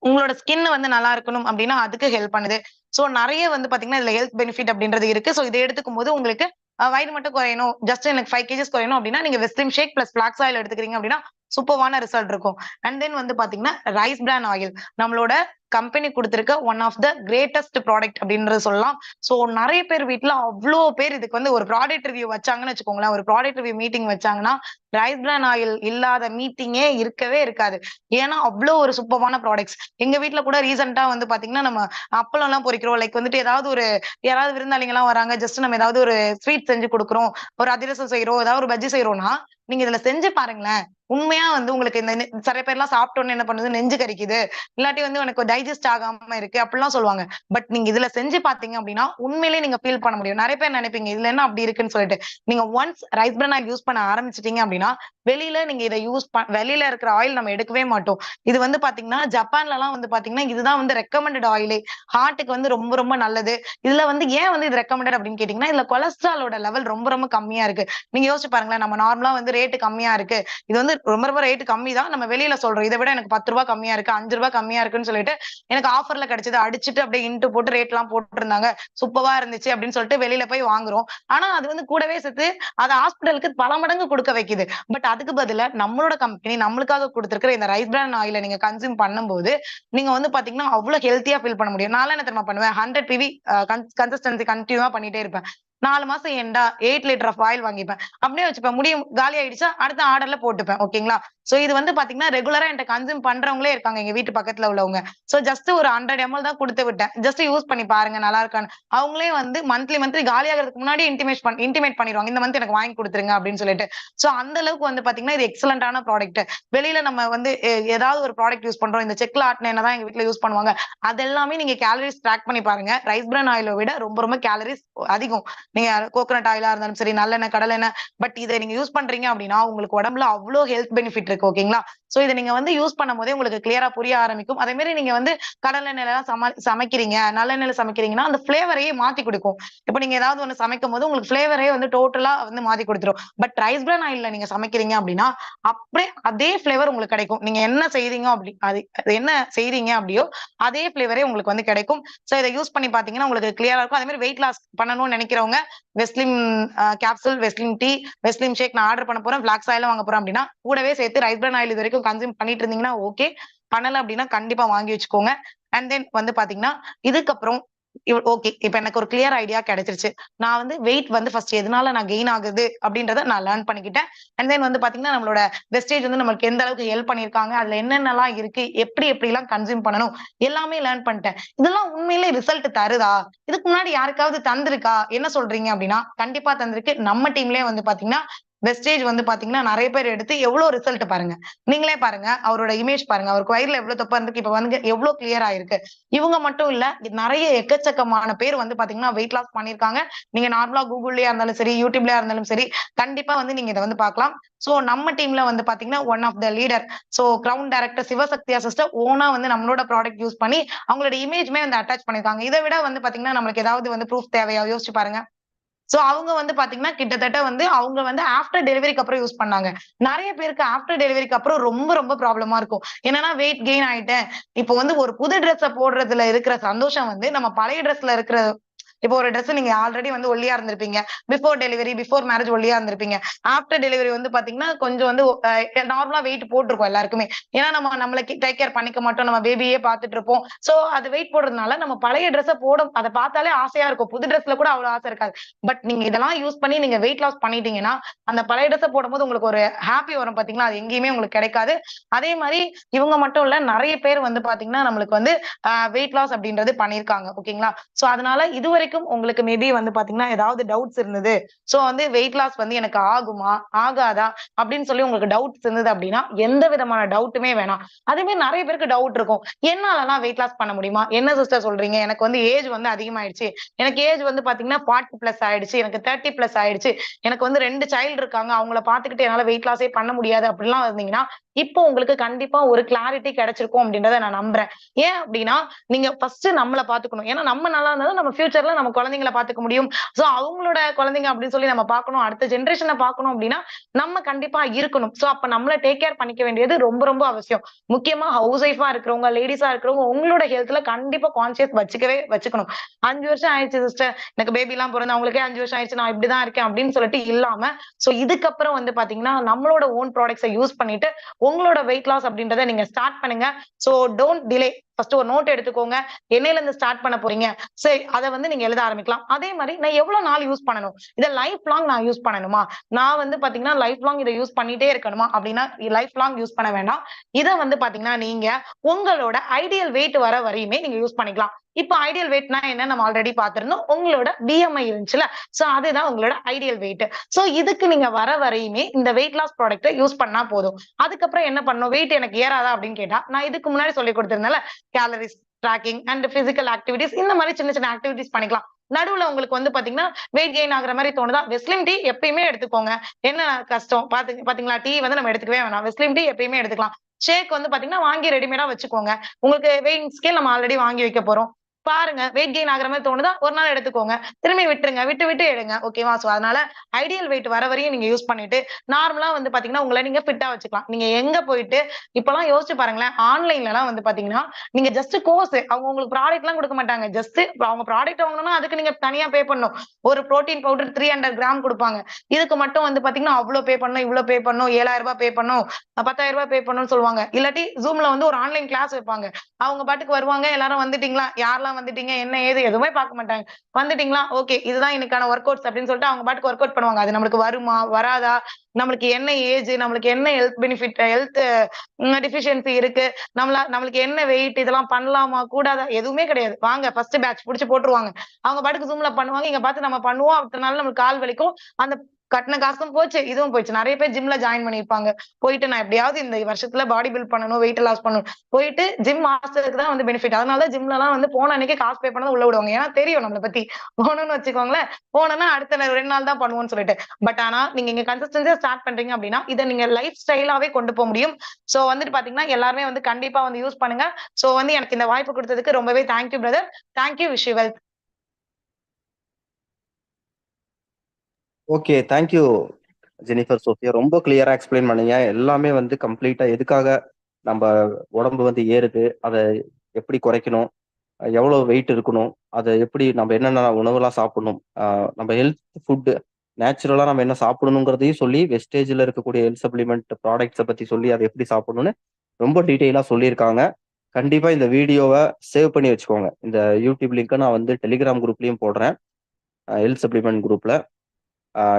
உங்களோட ஸ்கின் வந்து நல்லா இருக்கணும் அப்டின்னா, அதுக்கு ஹெல்ப் பண்ணுது. சோ நெறைய வந்து பாத்தீங்கன்னா, இதுல ஹெல்த் பெனிஃபிட் அப்டின்றது இருக்கு. சோ இத எடுத்துக்கும்போது உங்களுக்கு வயிறு மட்டும் குறையணும். ஜஸ்ட் எனக்கு 5 கேஜிஸ் குறையணும் அப்டின்னா, நீங்க வெஸ்லிம் ஷேக் பிளஸ் ஃபிளாக்ஸ் ஆயில் எடுத்துக்கிறீங்க அப்டின்னா, சூப்பர்வான ரிசல்ட் இருக்கும். அண்ட் தென் வந்து பாத்தீங்கன்னா, ரைஸ் பிரான் ஆயில். நம்மளோட கம்பெனி குடுத்திருக்க one of the greatest product அப்டின்றது சொல்லலாம். சோ நெறைய பேர் வீட்ல அவ்ளோ பேர் இதுக்கு வந்து ஒரு ப்ராடக்ட் ரிவ்யூ வச்சாங்கன்னு வச்சுக்கோங்களேன். ஒரு ப்ராடக்ட் ரிவ்யூ மீட்டிங் வச்சாங்கன்னா, ரைஸ் பிரான் ஆயில் இல்லாத மீட்டிங்கே இருக்கவே இருக்காது. ஏன்னா, அவ்ளோ ஒரு சூப்பர்வான ப்ராடக்ட்ஸ். எங்க வீட்ல கூட ரீசென்ட்டா வந்து பாத்தீங்கன்னா, நம்ம அப்பளம்லாம் பொரிக்கிறோம். லைக் வந்துட்டு யாராவது விருந்தாளிங்கலாம் வராங்க. ஜஸ்ட் நம்ம ஏதாவது ஒரு ஸ்வீட் செஞ்சு குடுக்குறோம். ஒரு அதிரசம் செய்றோம். ஏதாவது ஒரு பஜ்ஜி செய்றோம்னா, நீங்க இதுல செஞ்சு பாருங்களேன். உண்மையா வந்து உங்களுக்கு இந்த சில பேர்லாம் சாப்பிட்ட உடனே என்ன பண்ணுது? நெஞ்சு கரிக்குது. இல்லாட்டி வந்து எனக்கு டைஜெஸ்ட் ஆகாம இருக்கு. அப்படிலாம் சொல்லுவாங்க. பட் நீங்க இதுல செஞ்சு பார்த்தீங்க அப்படின்னா, உண்மையிலேயே நீங்க ஃபீல் பண்ண முடியும். நெறைய பேர் நெனைப்பீங்க, இதுல என்ன அப்படி இருக்குன்னு சொல்லிட்டு. நீங்க once rice bran oil use பண்ண ஆரம்பிச்சுட்டீங்க அப்படின்னா, வெளியில நீங்க இத வெளியில இருக்கிற ஆயில் நம்ம எடுக்கவே மாட்டோம். இது வந்து பார்த்தீங்கன்னா, ஜப்பான்லலாம் வந்து பார்த்தீங்கன்னா, இதுதான் வந்து ரெக்கமெண்டட் ஆயிலே. ஹார்ட்க்கு வந்து ரொம்ப ரொம்ப நல்லது. இதுல வந்து ஏன் வந்து இது ரெக்கமெண்டட் அப்படின்னு கேட்டீங்கன்னா, இதுல கொலஸ்ட்ராலோட லெவல் ரொம்ப ரொம்ப கம்மியா இருக்கு. நீங்க யோசிச்சு பாருங்களேன், நம்ம நார்மலா வந்து ரேட் கம்மியா இருக்கு. இது வந்து ரொம்ப ரொம்ப ரேட் கம்மி தான். நம்ம வெளியில சொல்றோம். இத விட எனக்கு ரூ. 10 கம்மியா இருக்கு, ரூ. 5 கம்மியா இருக்குன்னு சொல்லிட்டு, எனக்கு ஆஃபர்ல கிடைச்சது. அடிச்சுட்டு அப்படியே இன்ட் போட்டு ரேட்லாம் போட்டுருந்தாங்க. சூப்பர்வா இருந்துச்சு அப்படின்னு சொல்லிட்டு வெளியில போய் வாங்குறோம். ஆனா அது வந்து கூடவே சேர்த்து அத ஹாஸ்பிடலுக்கு பல மடங்கு குடுக்க வைக்குது. பட் அதுக்கு பதிலா நம்மளோட கம்பெனி நம்மளுக்காக குடுத்திருக்கிற இந்த ரைஸ் பிரான் ஆயில நீங்க கன்சியூம் பண்ணும்போது, நீங்க வந்து பாத்தீங்கன்னா, அவ்ளோ ஹெல்த்தியா ஃபீல் பண்ண முடியும். நான்லாம் என்ன தெரியுமா பண்ணுவேன்? 100 பிவி கன்சிஸ்டன்சி கன்டினியூவா பண்ணிட்டே இருப்பேன். 4 மாசம் எண்டா 8 லிட்டர் ஆஃப் ஆயில் வாங்கிப்பேன். அப்படியே வச்சுப்பேன். முடியும் காலி ஆயிடுச்சா, அடுத்த ஆர்டர்ல போட்டுப்பேன். ஓகேங்களா? சோ இது வந்து பாத்தீங்கன்னா, ரெகுலரா என்ட்ட கன்சியூம் பண்றவங்களே இருக்காங்க. எங்க வீட்டு பக்கத்துல உள்ளவங்க. சோ ஜஸ்ட் ஒரு 100 எம்எல் தான் குடுத்து விட்டேன். ஜஸ்ட் யூஸ் பண்ணி பாருங்க நல்லா இருக்கான்னு. அவங்களே வந்து மந்த்லி காலியாகறதுக்கு முன்னாடி இன்டிமேட் பண்ணிருவாங்க. இந்த மந்த் எனக்கு வாங்கி குடுத்துருங்க அப்படின்னு சொல்லிட்டு. சோ அந்த அளவுக்கு வந்து பாத்தீங்கன்னா, இது எக்ஸலன்ட்டான ப்ராடக்ட். வெளியில நம்ம வந்து ஏதாவது ஒரு ப்ராடக்ட் யூஸ் பண்றோம். இந்த செக்ல ஆட்டுன எண்ணெய் தான் எங்க வீட்ல யூஸ் பண்ணுவாங்க. அதெல்லாமே நீங்க கேலரிஸ் ட்ராக் பண்ணி பாருங்க. ரைஸ் பிரான் ஆயில விட ரொம்ப ரொம்ப கேலரிஸ் அதிகம். நீங்க கோகனட் ஆயிலா இருந்தாலும் சரி, நல்லெண்ணெய், கடலெண்ணெய். பட் இத நீங்க யூஸ் பண்றீங்க அப்படின்னா, உங்களுக்கு உடம்புல அவ்ளோ ஹெல்த் பெனிஃபிட் இருக்கு. ஓகேங்களா? சோ இத நீங்க வந்து யூஸ் பண்ணும்போதே உங்களுக்கு கிளியரா புரிய ஆரம்பிக்கும். அதே மாரி நீங்க வந்து கடலெண்ணெய்லலாம் சமைக்கிறீங்க, நல்லெண்ணெய்ல சமைக்கிறீங்கன்னா, அந்த ஃப்ளேவரையே மாத்தி குடுக்கும். இப்ப நீங்க ஏதாவது ஒண்ணு சமைக்கும்போது உங்களுக்கு ஃப்ளேவரே வந்து டோட்டலா வந்து மாத்தி குடுத்துரும். பட் ரைஸ் பிரான் ஆயில்ல நீங்க சமைக்கிறீங்க அப்படின்னா, அப்படியே அதே ஃப்ளேவர் உங்களுக்கு கிடைக்கும். நீங்க என்ன செய்றீங்க அது என்ன செய்றீங்க அப்படியோ, அதே ஃப்ளேவரே உங்களுக்கு வந்து கிடைக்கும். சோ இத யூஸ் பண்ணி பார்த்தீங்கன்னா, உங்களுக்கு கிளியரா இருக்கும். அதே மாரி வெயிட் லாஸ் பண்ணணும்னு நெனைக்கிறவங்க, வெஸ்லிம் கேப்சூல், வெஸ்லிம் டீ, வெஸ்லிம் ஷேக் நான் ஆர்டர் பண்ண போறேன். ஃபிளாக்ஸ் ஆயிலும் வாங்க போறேன் அப்படின்னா, கூடவே சேர்த்து ரைஸ் பிரான் ஆயில் இதுவரைக்கும் கன்சியூம் பண்ணிட்டு இருந்தீங்கன்னா ஓகே. பண்ணல அப்படின்னா கண்டிப்பா வாங்கி வச்சுக்கோங்க. அண்ட் தென் வந்து பார்த்தீங்கன்னா, இதுக்கப்புறம் ஓகே. இப்ப எனக்கு ஒரு கிளியர் ஐடியா கிடைச்சிருச்சு. நான் வந்து வெயிட் வந்து ஃபர்ஸ்ட் எதனால நான் கெயின் ஆகுது அப்படின்றத நான் லேர்ன் பண்ணிக்கிட்டேன். அண்ட் தென் வந்து பார்த்தீங்கன்னா, நம்மளோட வெஸ்டேஜ் வந்து நமக்கு எந்த அளவுக்கு ஹெல்ப் பண்ணியிருக்காங்க. அதுல என்னென்னலாம் இருக்கு, எப்படிலாம் கன்சியூம் பண்ணணும், எல்லாமே லேர்ன் பண்ணிட்டேன். இதெல்லாம் உண்மையிலே ரிசல்ட் தருதா? இதுக்கு முன்னாடி யாருக்காவது தந்திருக்கா? என்ன சொல்றீங்க அப்படின்னா, கண்டிப்பா தந்திருக்கு. நம்ம டீம்லயே வந்து பார்த்தீங்கன்னா, வெஸ்டேஜ் வந்து பாத்தீங்கன்னா நிறைய பேர் எடுத்து எவ்வளவு ரிசல்ட் பாருங்க. நீங்களே பாருங்க, அவரோட இமேஜ் பாருங்க, அவருக்கு வயிறுல எவ்வளவு தொப்பை இருந்துக்கு இப்ப வந்து எவ்வளவு கிளியர் ஆயிருக்கு. இவங்க மட்டும் இல்ல, நிறைய எக்கச்சக்கமான பேர் வந்து பாத்தீங்கன்னா வெயிட் லாஸ் பண்ணிருக்காங்க. நீங்க நார்மலா கூகுள்லயா இருந்தாலும் சரி, யூடியூப்லயா இருந்தாலும் சரி, கண்டிப்பா வந்து நீங்க இதை வந்து பார்க்கலாம். சோ நம்ம டீம்ல வந்து பாத்தீங்கன்னா one of the leader, so ground director சிவசக்தியா சிஸ்டர் ஓனா வந்து நம்மளோட ப்ராடக்ட் யூஸ் பண்ணி அவங்களோட இமேஜ்மே வந்து அட்டாச் பண்ணிருக்காங்க. இதை விட வந்து பாத்தீங்கன்னா நம்மளுக்கு ஏதாவது வந்து ப்ரூஃப் தேவையா? யோசிச்சு பாருங்க. சோ அவங்க வந்து பாத்தீங்கன்னா கிட்டத்தட்ட வந்து அவங்க வந்து ஆஃப்டர் டெலிவரிக்கு அப்புறம் யூஸ் பண்ணாங்க. நிறைய பேருக்கு ஆஃப்டர் டெலிவரிக்கு அப்புறம் ரொம்ப ரொம்ப ப்ராப்ளமா இருக்கும். என்னன்னா வெயிட் கெயின் ஆயிட்டேன். இப்போ வந்து ஒரு புது ட்ரெஸ்ஸ போடுறதுல இருக்கிற சந்தோஷம் வந்து நம்ம பழைய ட்ரெஸ்ல இருக்கிற, இப்போ ஒரு ட்ரெஸ் நீங்க ஆல்ரெடி வந்து ஒல்லியா இருந்திருப்பீங்க. பிஃபோர் டெலிவரி, பிஃபோர் மேரேஜ் ஒல்லியா இருந்திருப்பீங்க. ஆஃப்டர் டெலிவரி வந்து பாத்தீங்கன்னா கொஞ்சம் வந்து நார்மலா வெயிட் போட்டிருக்கோம் எல்லாருக்குமே. ஏன்னா நம்ம நம்மள டேக் கேர் பண்ணிக்க மாட்டோம். நம்ம பேபியே பார்த்துட்டு இருப்போம். சோ அது வெயிட் போடுறதுனால நம்ம பழைய ட்ரெஸ்ஸ அதை பார்த்தாலே ஆசையா இருக்கும். புது ட்ரெஸ்ல கூட அவ்வளவு ஆசை இருக்காது. பட் நீங்க இதெல்லாம் யூஸ் பண்ணி நீங்க வெயிட் லாஸ் பண்ணிட்டீங்கன்னா, அந்த பழைய ட்ரெஸ்ஸ போடும்போது உங்களுக்கு ஒரு ஹாப்பி வரும் பாத்தீங்களா? அது எங்கேயுமே உங்களுக்கு கிடைக்காது. அதே மாதிரி இவங்க மட்டும் இல்ல, நிறைய பேர் வந்து பாத்தீங்கன்னா நம்மளுக்கு வந்து வெயிட் லாஸ் அப்படின்றது பண்ணியிருக்காங்க. ஓகேங்களா? சோ அதனால இதுவரைக்கும் உங்களுக்கு மேபி வந்து பாத்தீங்கன்னா ஏதாவது டவுட்ஸ் இருந்தது. சோ வந்து வெயிட் லாஸ் வந்து எனக்கு ஆகுமா? ஆகாதா? அப்படின்னு சொல்லி உங்களுக்கு டவுட்ஸ் இருந்தது அப்படின்னா, எந்த விதமான டவுட்டுமே வேணாம். அதே மாதிரி நிறைய பேருக்கு டவுட் இருக்கும். என்னாலலாம் வெயிட் லாஸ் பண்ண முடியுமா? என்ன சிஸ்டர் சொல்றீங்க? எனக்கு வந்து ஏஜ் வந்து அதிகமாயிடுச்சு. எனக்கு ஏஜ் வந்து பாத்தீங்கன்னா 40 பிளஸ் ஆயிடுச்சு. எனக்கு 30 பிளஸ் ஆயிடுச்சு. எனக்கு வந்து 2 சைல்டு இருக்காங்க. அவங்கள பாத்துக்கிட்டு என்னால வெயிட் லாஸே பண்ண முடியாது அப்படிலாம் இருந்தீங்கன்னா, இப்போ உங்களுக்கு கண்டிப்பா ஒரு கிளாரிட்டி கிடைச்சிருக்கும் அப்படின்றத நான் நம்புறேன். ஏன் அப்படின்னா, நீங்க ஃபர்ஸ்ட் நம்மள பாத்துக்கணும். ஏன்னா நம்ம நல்லா இருந்தா நம்ம ஃபியூச்சர்ல நம்ம குழந்தைங்கள பாத்துக்க முடியும். சோ அவங்களோட குழந்தைங்க அப்படின்னு சொல்லி நம்ம பார்க்கணும். அடுத்த ஜெனரேஷன பார்க்கணும் அப்படின்னா, நம்ம கண்டிப்பா இருக்கணும். சோ அப்ப நம்மள டேக் கேர் பண்ணிக்க வேண்டியது ரொம்ப ரொம்ப அவசியம். முக்கியமா ஹவுஸ் ஒய்ஃபா இருக்கிறவங்க, லேடீஸா இருக்கிறவங்க உங்களோட ஹெல்த்ல கண்டிப்பா கான்ஷியஸ் வச்சுக்கணும். 5 வருஷம் ஆயிடுச்சு சிஸ்டர். எனக்கு பேபி எல்லாம் பிறந்து அவங்களுக்கே 5 வருஷம் ஆயிடுச்சு. நான் இப்படிதான் இருக்கேன் அப்படின்னு சொல்லிட்டு இல்லாம, சோ இதுக்கப்புறம் வந்து பாத்தீங்கன்னா நம்மளோட ஓன் ப்ராடக்ட்ஸ யூஸ் பண்ணிட்டு உங்களோட வெயிட் லாஸ் அப்படின்றத நீங்க ஸ்டார்ட் பண்ணுங்க. So don't delay. ஃபர்ஸ்ட் ஒரு நோட் எடுத்துக்கோங்க. என்னையில இருந்து ஸ்டார்ட் பண்ண போறீங்க? சரி, அத வந்து நீங்க எழுத ஆரம்பிக்கலாம். அதே மாதிரி நான் எவ்வளவு நாள் யூஸ் பண்ணணும்? இத லைஃப் லாங் நான் யூஸ் பண்ணணுமா? நான் வந்து பாத்தீங்கன்னா லைஃப் லாங் இத யூஸ் பண்ணிட்டே இருக்கணுமா? அப்படின்னா லைஃப் லாங் யூஸ் பண்ண வேண்டாம். இத வந்து பாத்தீங்கன்னா நீங்க உங்களோட ஐடியல் வெயிட் வர வரையுமே நீங்க யூஸ் பண்ணிக்கலாம். இப்ப ஐடியல் வெயிட்னா என்ன நம்ம ஆல்ரெடி பார்த்திருந்தோம். உங்களோட பிஎம்ஐ இருந்துச்சுல, சோ அதுதான் உங்களோட ஐடியல் வெயிட். சோ இதுக்கு நீங்க வர வரையுமே இந்த வெயிட் லாஸ் ப்ராடக்ட்ட யூஸ் பண்ணா போதும். அதுக்கப்புறம் என்ன பண்ணணும்? வெயிட் எனக்கு ஏறாதா அப்படின்னு கேட்டா, நான் இதுக்கு முன்னாடி சொல்லிக் கொடுத்திருந்தேன்ல, calories tracking and physical activities, இந்த மாதிரி சின்ன சின்ன ஆக்டிவிட்டீஸ் பண்ணிக்கலாம். நடுவுல உங்களுக்கு வந்து பாத்தீங்கன்னா வெயிட் கெயின் ஆகுற மாதிரி தோணுதா, வெஸ்லிம் டீ எப்பயுமே எடுத்துக்கோங்க. என்ன கஷ்டம் பாத்தீங்களா? டீ வந்து நம்ம எடுத்துக்கவே வேணாம். வெஸ்லிம் டீ எப்பயுமே எடுத்துக்கலாம். ஷேக் வந்து பாத்தீங்கன்னா வாங்கி ரெடிமேடா வச்சுக்கோங்க. உங்களுக்கு வெயிட் ஸ்கேல் நம்ம ஆல்ரெடி வாங்கி வைக்க போறோம். பாருங்க, வெயிட் கெயின் ஆகுற மாதிரி தோணுதா, ஒரு நாள் எடுத்துக்கோங்க. திரும்பி விட்டுருங்க. விட்டு விட்டு எடுங்க. ஓகேவா? சோ அதனால ஐடியல் வெயிட் வர வரையும் நீங்க யூஸ் பண்ணிட்டு, நார்மலா வந்து பாத்தீங்கன்னா உங்களை நீங்க ஃபிட்டா வச்சுக்கலாம். நீங்க எங்க போயிட்டு இப்பலாம் யோசிச்சு பாருங்களேன், ஆன்லைன்லலாம் வந்து பாத்தீங்கன்னா நீங்க ஜஸ்ட் கோர்ஸ், அவங்க உங்களுக்கு ப்ராடக்ட் எல்லாம் கொடுக்க மாட்டாங்க. ஜஸ்ட் அவங்க ப்ராடக்ட் வாங்கணும்னா அதுக்கு நீங்க தனியா பே பண்ணணும். ஒரு புரோட்டீன் பவுடர் 300 கிராம் கொடுப்பாங்க. இதுக்கு மட்டும் வந்து பாத்தீங்கன்னா அவ்வளவு பே பண்ணணும், இவ்வளவு பே பண்ணணும், 7,000 ரூபாய் பே பண்ணணும், 10,000 ரூபாய் பே பண்ணணும்னு சொல்லுவாங்க. இல்லாட்டி ஜூம்ல வந்து ஒரு ஆன்லைன் கிளாஸ் வைப்பாங்க. அவங்க பாட்டுக்கு வருவாங்க, எல்லாரும் வந்துட்டீங்களா, யாரெல்லாம் வந்துட்டீங்க, என்ன ஏது எதுவுமே பார்க்க மாட்டாங்க. வந்துட்டீங்களா, ஓகே இதுதான் இன்னைக்கான ஒர்க் அவுட்ஸ் அப்படின்னு சொல்லிட்டு அவங்க பாட்டுக்கு ஒர்க் அவுட் பண்ணுவாங்க. அது நம்மளுக்கு வருமா வராதா, நம்மளுக்கு என்ன ஏஜ், நம்மளுக்கு என்ன ஹெல்த் பெனிஃபிட், ஹெல்த் டிஃபிஷியன்சி இருக்கு, நம்மளுக்கு என்ன வெயிட், இதெல்லாம் பண்ணலாமா கூடாதா, எதுவுமே கிடையாது. வாங்க ஃபர்ஸ்ட் பேட்ச் புடிச்சு போட்டுருவாங்க. அவங்க பாட்டுக்கு ஜூம்ல பண்ணுவாங்க. இங்க பார்த்து நம்ம பண்ணுவோம். அடுத்த நாள் நம்மளுக்கு கால் வலிக்கும். அந்த கட்டின காசும் போச்சு, இதுவும் போயிடுச்சு. நிறைய பேர் ஜிம்ல ஜாயின் பண்ணிருப்பாங்க. போயிட்டு நான் எப்படியாவது இந்த வருஷத்துல பாடி பில்ட் பண்ணணும், வெயிட் லாஸ் பண்ணணும், போயிட்டு ஜிம் மாஸ்டருக்கு தான் வந்து பெனிஃபிட். அதனால ஜிம்ல எல்லாம் வந்து போன அன்னைக்கு காசு பே பண்ண உள்ள விடுவாங்க. ஏன்னா தெரியும் நம்மளை பத்தி. போகணும்னு வச்சுக்கோங்களேன், போனோம்னா அடுத்த 2 நாள் தான் பண்ணுவோம்னு சொல்லிட்டு. பட் ஆனா நீங்க இங்க கன்சிஸ்டன்சியா ஸ்டார்ட் பண்றீங்க அப்படின்னா இதை நீங்க லைஃப் ஸ்டைலாவே கொண்டு போக முடியும். சோ வந்துட்டு பாத்தீங்கன்னா எல்லாருமே வந்து கண்டிப்பா வந்து யூஸ் பண்ணுங்க. சோ வந்து எனக்கு இந்த வாய்ப்பு கொடுத்ததுக்கு ரொம்பவே thank you brother. Thank you. Wish you well. Okay, thank you Jennifer Sophia. ரொம்ப கிளியரா எக்ஸ்பிளைன் பண்ணீங்க. எல்லாமே வந்து கம்ப்ளீட்டா எதுக்காக நம்ம உடம்பு வந்து ஏறுது, அதை எப்படி குறைக்கணும், எவ்வளவு வெயிட் இருக்கணும், அதை எப்படி நம்ம என்னென்ன உணவுலாம் சாப்பிடணும், நம்ம ஹெல்த் ஃபுட் நேச்சுரலா நம்ம என்ன சாப்பிடணுங்கிறதையும் சொல்லி, வெஸ்டேஜ்ல இருக்கக்கூடிய ஹெல்த் சப்ளிமெண்ட் ப்ராடக்ட்ஸை பத்தி சொல்லி அதை எப்படி சாப்பிடணும்னு ரொம்ப டீட்டெயிலா சொல்லியிருக்காங்க. கண்டிப்பா இந்த வீடியோவை சேவ் பண்ணி வச்சுக்கோங்க. இந்த யூடியூப் லிங்கை நான் வந்து டெலிகிராம் குரூப்லயும் போடுறேன், ஹெல்த் சப்ளிமெண்ட் குரூப்ல.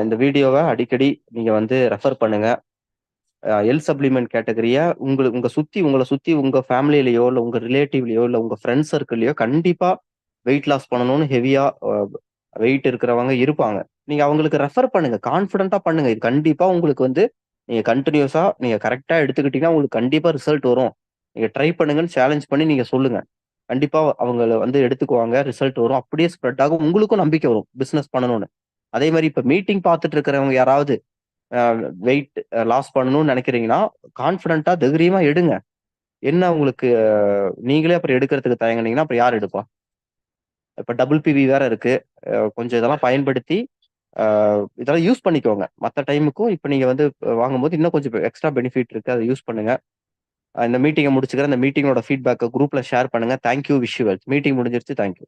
இந்த வீடியோவை அடிக்கடி நீங்க வந்து ரெஃபர் பண்ணுங்க. ஹெல்த் சப்ளிமெண்ட் கேட்டகரிய உங்களை சுத்தி உங்க ஃபேமிலிலயோ இல்ல உங்க ரிலேட்டிவ்லயோ இல்ல உங்க ஃப்ரெண்ட்ஸ் சர்க்கிள்லயோ கண்டிப்பா வெயிட் லாஸ் பண்ணணும்னு ஹெவியா வெயிட் இருக்கிறவங்க இருப்பாங்க. நீங்க அவங்களுக்கு ரெஃபர் பண்ணுங்க. கான்ஃபிடென்ட்டா பண்ணுங்க. இது கண்டிப்பா உங்களுக்கு வந்து நீங்க கன்டினியூஸா நீங்க கரெக்ட்டா எடுத்துக்கிட்டீங்கன்னா, உங்களுக்கு கண்டிப்பா ரிசல்ட் வரும். நீங்க ட்ரை பண்ணுங்கன்னு சேலஞ்ச் பண்ணி நீங்க சொல்லுங்க. கண்டிப்பா அவங்கள வந்து எடுத்துக்குவாங்க. ரிசல்ட் வரும். அப்படியே ஸ்ப்ரெட் ஆகும். உங்களுக்கும் நம்பிக்கை வரும். பிசினஸ் பண்ணணும்னு. அதே மாரி இப்ப மீட்டிங் பார்த்துட்டு இருக்கிறவங்க யாராவது அ வெயிட் லாஸ் பண்ணணும்னு நெனைக்கிறீங்கன்னா, கான்ஃபிடென்ட்டா தைரியமா எடுங்க. என்ன உங்களுக்கு நீங்களே அப்புறம் எடுக்கிறதுக்கு தயங்குனீங்கன்னா, அப்புறம் யார் எடுப்பா? இப்ப டபுள் பிவி வேற இருக்கு. கொஞ்சம் இதெல்லாம் பயன்படுத்தி, அ இதெல்லாம் யூஸ் பண்ணிக்கோங்க. மத்த டைமுக்கும் இப்ப நீங்க வந்து வாங்கும்போது இன்னும் கொஞ்சம் எக்ஸ்ட்ரா பெனிஃபிட் இருக்கு. அத யூஸ் பண்ணுங்க. இந்த மீட்டிங்க முடிச்சுக்கிறேன். இந்த மீட்டிங்கோட ஃபீட்பேக்க குரூப்ல ஷேர் பண்ணுங்க. Thank you. Wish you well. Meeting முடிஞ்சிருச்சு. Thank you.